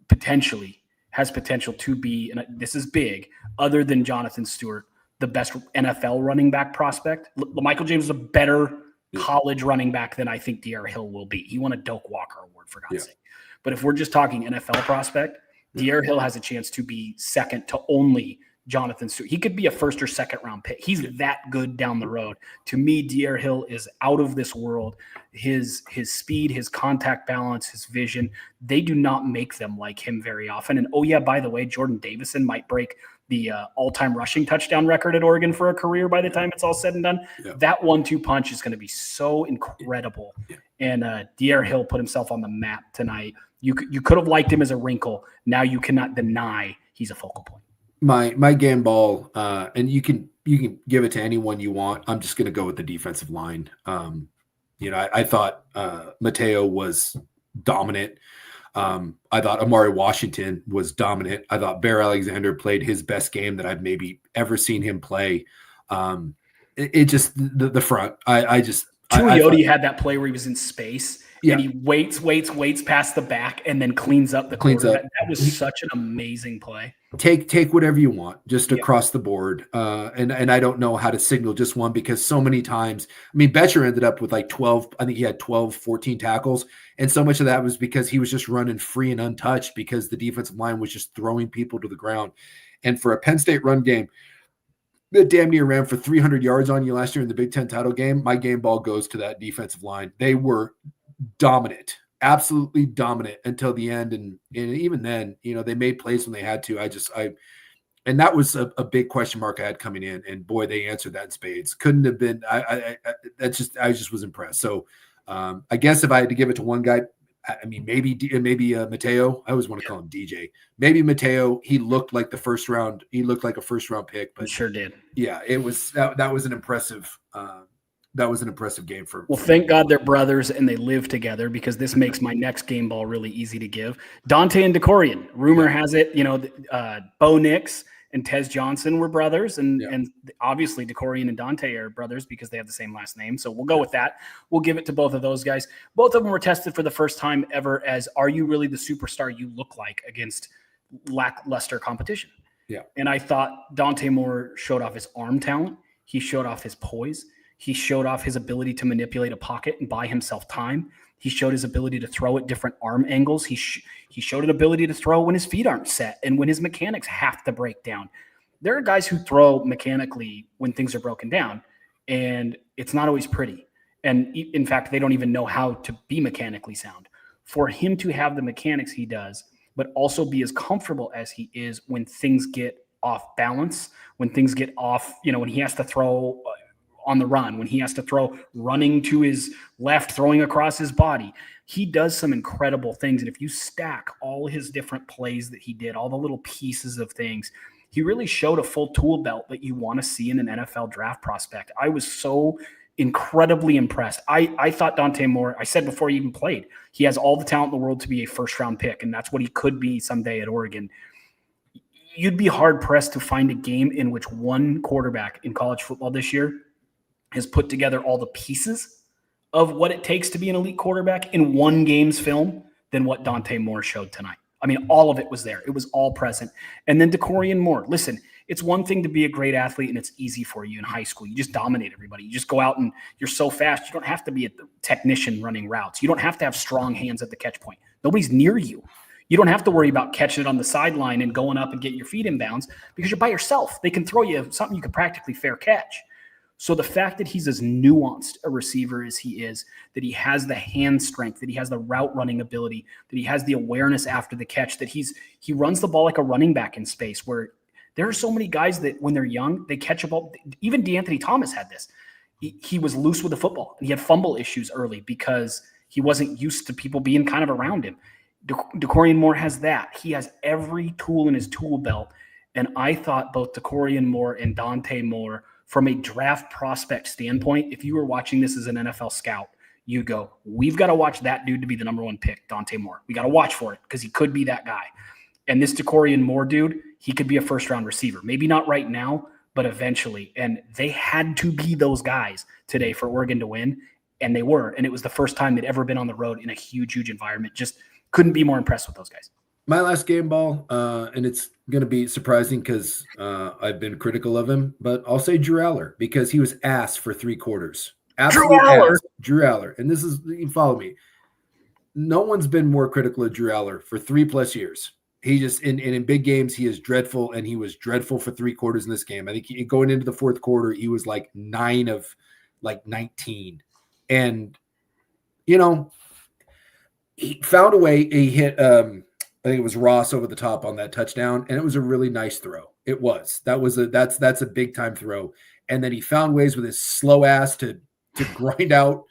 potential to be, and this is big, other than Jonathan Stewart, the best NFL running back prospect. Michael James is a better college running back than I think DR Hill will be. He won a Doak Walker Award, for God's sake. But if we're just talking NFL prospect, DR Hill has a chance to be second to only Jonathan Stewart. He could be a 1st or 2nd round pick. He's that good down the road. To me, DR Hill is out of this world. His speed, his contact balance, his vision, they do not make them like him very often. And, oh, yeah, by the way, Jordan Davison might break the all-time rushing touchdown record at Oregon for a career by the time it's all said and done. Yeah. That 1-2 punch is going to be so incredible. Yeah. And DR Hill put himself on the map tonight. You could have liked him as a wrinkle. Now you cannot deny he's a focal point. My game ball, and you can give it to anyone you want. I'm just going to go with the defensive line. I thought Mateo was dominant. I thought Amari Washington was dominant. I thought Bear Alexander played his best game that I've maybe ever seen him play. It just the front. Tuioti had that play where he was in space. Yeah. And he waits past the back and then cleans up the quarterback. That was such an amazing play. Take whatever you want, just across the board. And I don't know how to signal just one, because so many times, I mean, Betcher ended up with like 12, I think he had 12, 14 tackles. And so much of that was because he was just running free and untouched, because the defensive line was just throwing people to the ground. And for a Penn State run game that damn near ran for 300 yards on you last year in the Big Ten title game, my game ball goes to that defensive line. They were dominant, absolutely dominant until the end. And even then, they made plays when they had to. And that was a big question mark I had coming in, and boy, they answered that in spades. Couldn't have been, I just was impressed. So I guess if I had to give it to one guy, I mean, maybe Mateo. I always want to call him DJ. Maybe Mateo. He looked like a first round pick, but he sure did. Yeah, it was that was an impressive. That was an impressive game for. Well, thank God they're brothers and they live together, because this makes my next game ball really easy to give. Dante and DeCorian. Rumor has it, Bo Nix and Tez Johnson were brothers, and obviously DeCorian and Dante are brothers because they have the same last name. So we'll go with that. We'll give it to both of those guys. Both of them were tested for the first time ever as, are you really the superstar you look like, against lackluster competition? Yeah. And I thought Dante Moore showed off his arm talent. He showed off his poise. He showed off his ability to manipulate a pocket and buy himself time. He showed his ability to throw at different arm angles. He showed an ability to throw when his feet aren't set and when his mechanics have to break down. There are guys who throw mechanically when things are broken down, and it's not always pretty. And in fact, they don't even know how to be mechanically sound. For him to have the mechanics he does, but also be as comfortable as he is when things get off balance, when things get off, when he has to throw on the run, when he has to throw running to his left, throwing across his body. He does some incredible things. And if you stack all his different plays that he did, all the little pieces of things, he really showed a full tool belt that you want to see in an NFL draft prospect. I was so incredibly impressed. I thought Dante Moore, I said before he even played, he has all the talent in the world to be a first-round pick, and that's what he could be someday at Oregon. You'd be hard-pressed to find a game in which one quarterback in college football this year has put together all the pieces of what it takes to be an elite quarterback in one game's film than what Dante Moore showed tonight. I mean, all of it was there. It was all present. And then Dakorien Moore. Listen, it's one thing to be a great athlete, and it's easy for you in high school. You just dominate everybody. You just go out and you're so fast. You don't have to be a technician running routes. You don't have to have strong hands at the catch point. Nobody's near you. You don't have to worry about catching it on the sideline and going up and getting your feet in bounds because you're by yourself. They can throw you something you could practically fair catch. So the fact that he's as nuanced a receiver as he is, that he has the hand strength, that he has the route running ability, that he has the awareness after the catch, that he runs the ball like a running back in space, where there are so many guys that when they're young, they catch a ball. Even DeAnthony Thomas had this. He was loose with the football, and he had fumble issues early because he wasn't used to people being kind of around him. Dakorien Moore has that. He has every tool in his tool belt, and I thought both Dakorien Moore and Dante Moore, from a draft prospect standpoint, if you were watching this as an NFL scout, you go, we've got to watch that dude to be the number one pick, Dante Moore. We got to watch for it because he could be that guy. And this Dakorien Moore dude, he could be a first-round receiver. Maybe not right now, but eventually. And they had to be those guys today for Oregon to win, and they were. And it was the first time they'd ever been on the road in a huge, huge environment. Just couldn't be more impressed with those guys. My last game ball, and it's going to be surprising because I've been critical of him, but I'll say Drew Aller because he was ass for 3 quarters. Absolute ass. Drew Aller. And this is, you follow me. No one's been more critical of Drew Aller for 3+ years. He just, in big games, he is dreadful, and he was dreadful for 3 quarters in this game. I think going into the 4th quarter, he was like 9 of like 19. And, he found a way. He hit, I think it was Ross over the top on that touchdown, and it was a really nice throw. It was. That's a big time throw. And then he found ways with his slow ass to grind out,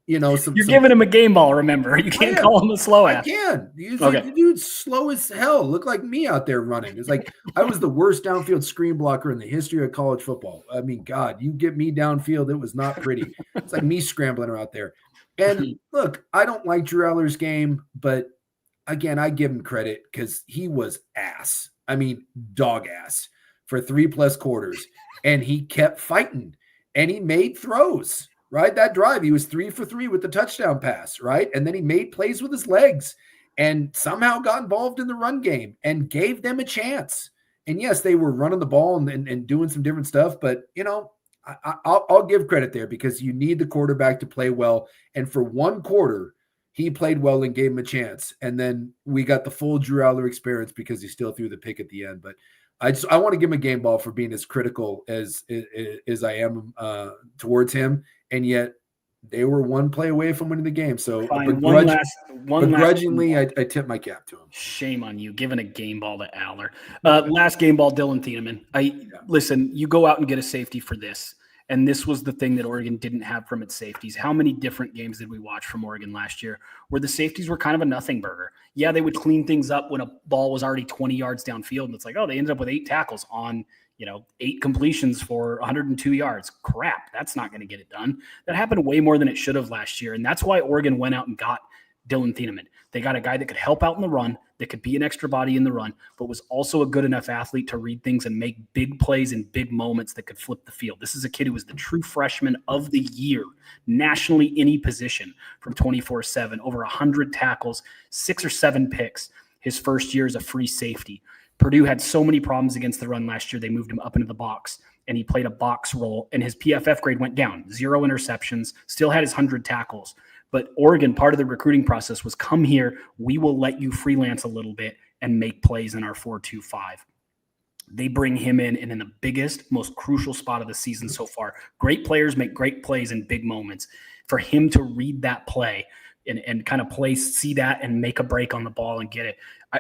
You're giving him a game ball, remember. You can't call him a slow ass. I can. Okay. The dude's slow as hell. Look like me out there running. It's like I was the worst downfield screen blocker in the history of college football. I mean, God, you get me downfield, it was not pretty. It's like me scrambling out there. And look, I don't like Drew Eller's game, but again, I give him credit because he was ass. I mean, dog ass for 3+ quarters. And he kept fighting. And he made throws, right? That drive, he was 3 for 3 with the touchdown pass, right? And then he made plays with his legs and somehow got involved in the run game and gave them a chance. And yes, they were running the ball and doing some different stuff. But, I'll give credit there because you need the quarterback to play well. And for 1 quarter, he played well and gave him a chance. And then we got the full Drew Aller experience because he still threw the pick at the end. But I want to give him a game ball for being as critical as I am towards him. And yet they were 1 play away from winning the game. So begrudgingly, I tip my cap to him. Shame on you, giving a game ball to Aller. Last game ball, Dylan Thieneman. Listen, you go out and get a safety for this. And this was the thing that Oregon didn't have from its safeties. How many different games did we watch from Oregon last year where the safeties were kind of a nothing burger? Yeah, they would clean things up when a ball was already 20 yards downfield. And it's like, oh, they ended up with 8 tackles on, 8 completions for 102 yards. Crap, that's not going to get it done. That happened way more than it should have last year. And that's why Oregon went out and got Dylan Thieneman. They got a guy that could help out in the run, that could be an extra body in the run, but was also a good enough athlete to read things and make big plays in big moments that could flip the field. This is a kid who was the true freshman of the year, nationally any position from 24/7, over 100 tackles, 6 or 7 picks his first year as a free safety. Purdue had so many problems against the run last year, they moved him up into the box, and he played a box role, and his PFF grade went down, 0 interceptions, still had his 100 tackles. But Oregon, part of the recruiting process was come here, we will let you freelance a little bit and make plays in our 4-2-5. They bring him in the biggest, most crucial spot of the season so far. Great players make great plays in big moments. For him to read that play, and kind of see that and make a break on the ball and get it.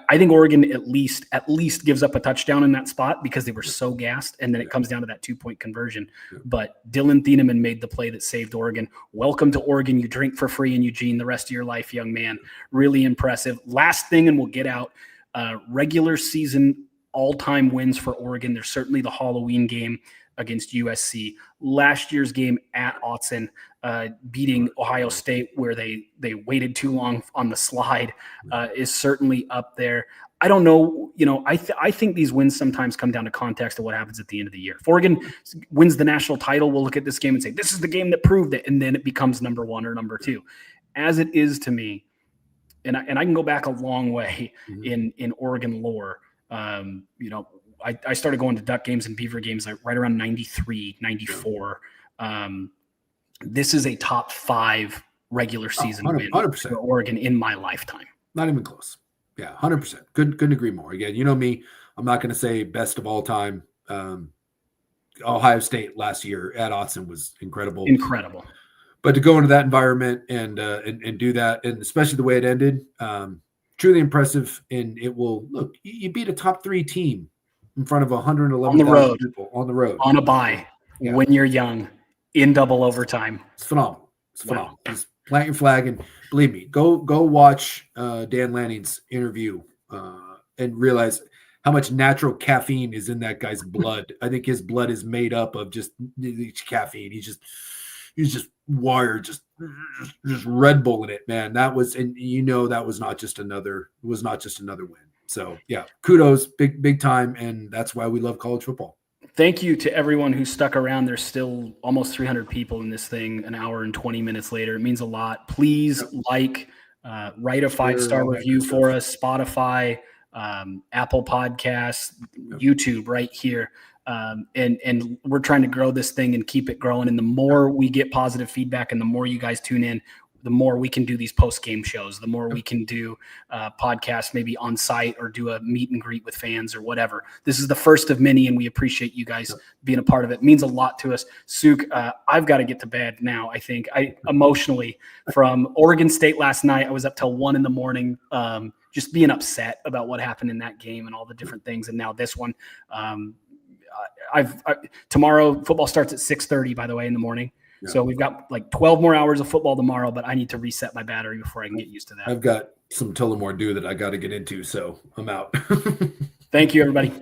I think Oregon at least gives up a touchdown in that spot because they were so gassed, and then it comes down to that 2-point conversion. But Dylan Thieneman made the play that saved Oregon. Welcome to Oregon. You drink for free in Eugene the rest of your life, young man. Really impressive. Last thing, and we'll get out. Regular season all-time wins for Oregon. There's certainly the Halloween game against USC. Last year's game at Autzen, beating Ohio State where they waited too long on the slide, is certainly up there. I don't know. I think these wins sometimes come down to context of what happens at the end of the year. If Oregon wins the national title, we'll look at this game and say, this is the game that proved it. And then it becomes number 1 or number 2. As it is to me, and I can go back a long way in Oregon lore. I started going to Duck games and Beaver games right around 93, 94. This is a top 5 regular season win for Oregon in my lifetime. Not even close. Yeah, 100%. Couldn't agree more. Again, you know me, I'm not going to say best of all time. Ohio State last year at Autzen was incredible. Incredible. But to go into that environment and do that, and especially the way it ended, truly impressive. And it will look, you beat a top 3 team in front of 111,000 people on the road. On a bye, when you're young, in double overtime. It's phenomenal. Just plant your flag, and believe me, go watch Dan Lanning's interview and realize how much natural caffeine is in that guy's blood. I think his blood is made up of just caffeine. He's just wired, just Red Bull in it, man. That was not just another win. So yeah, kudos, big time, and that's why we love college football. Thank you to everyone who stuck around. There's still almost 300 people in this thing an hour and 20 minutes later. It means a lot. Please write a 5-star review for us, Spotify, Apple Podcasts, YouTube right here. And we're trying to grow this thing and keep it growing. And the more we get positive feedback and the more you guys tune in, the more we can do these post-game shows, the more we can do podcasts maybe on site or do a meet and greet with fans or whatever. This is the first of many, and we appreciate you guys being a part of it. It means a lot to us. Suk, I've got to get to bed now, I think. Emotionally, from Oregon State last night, I was up till 1 a.m, just being upset about what happened in that game and all the different things. And now this one. Tomorrow, football starts at 6:30, by the way, in the morning. Yeah. So we've got like 12 more hours of football tomorrow, but I need to reset my battery before I can get used to that. I've got some Tullamore due that I got to get into, so I'm out. Thank you, everybody.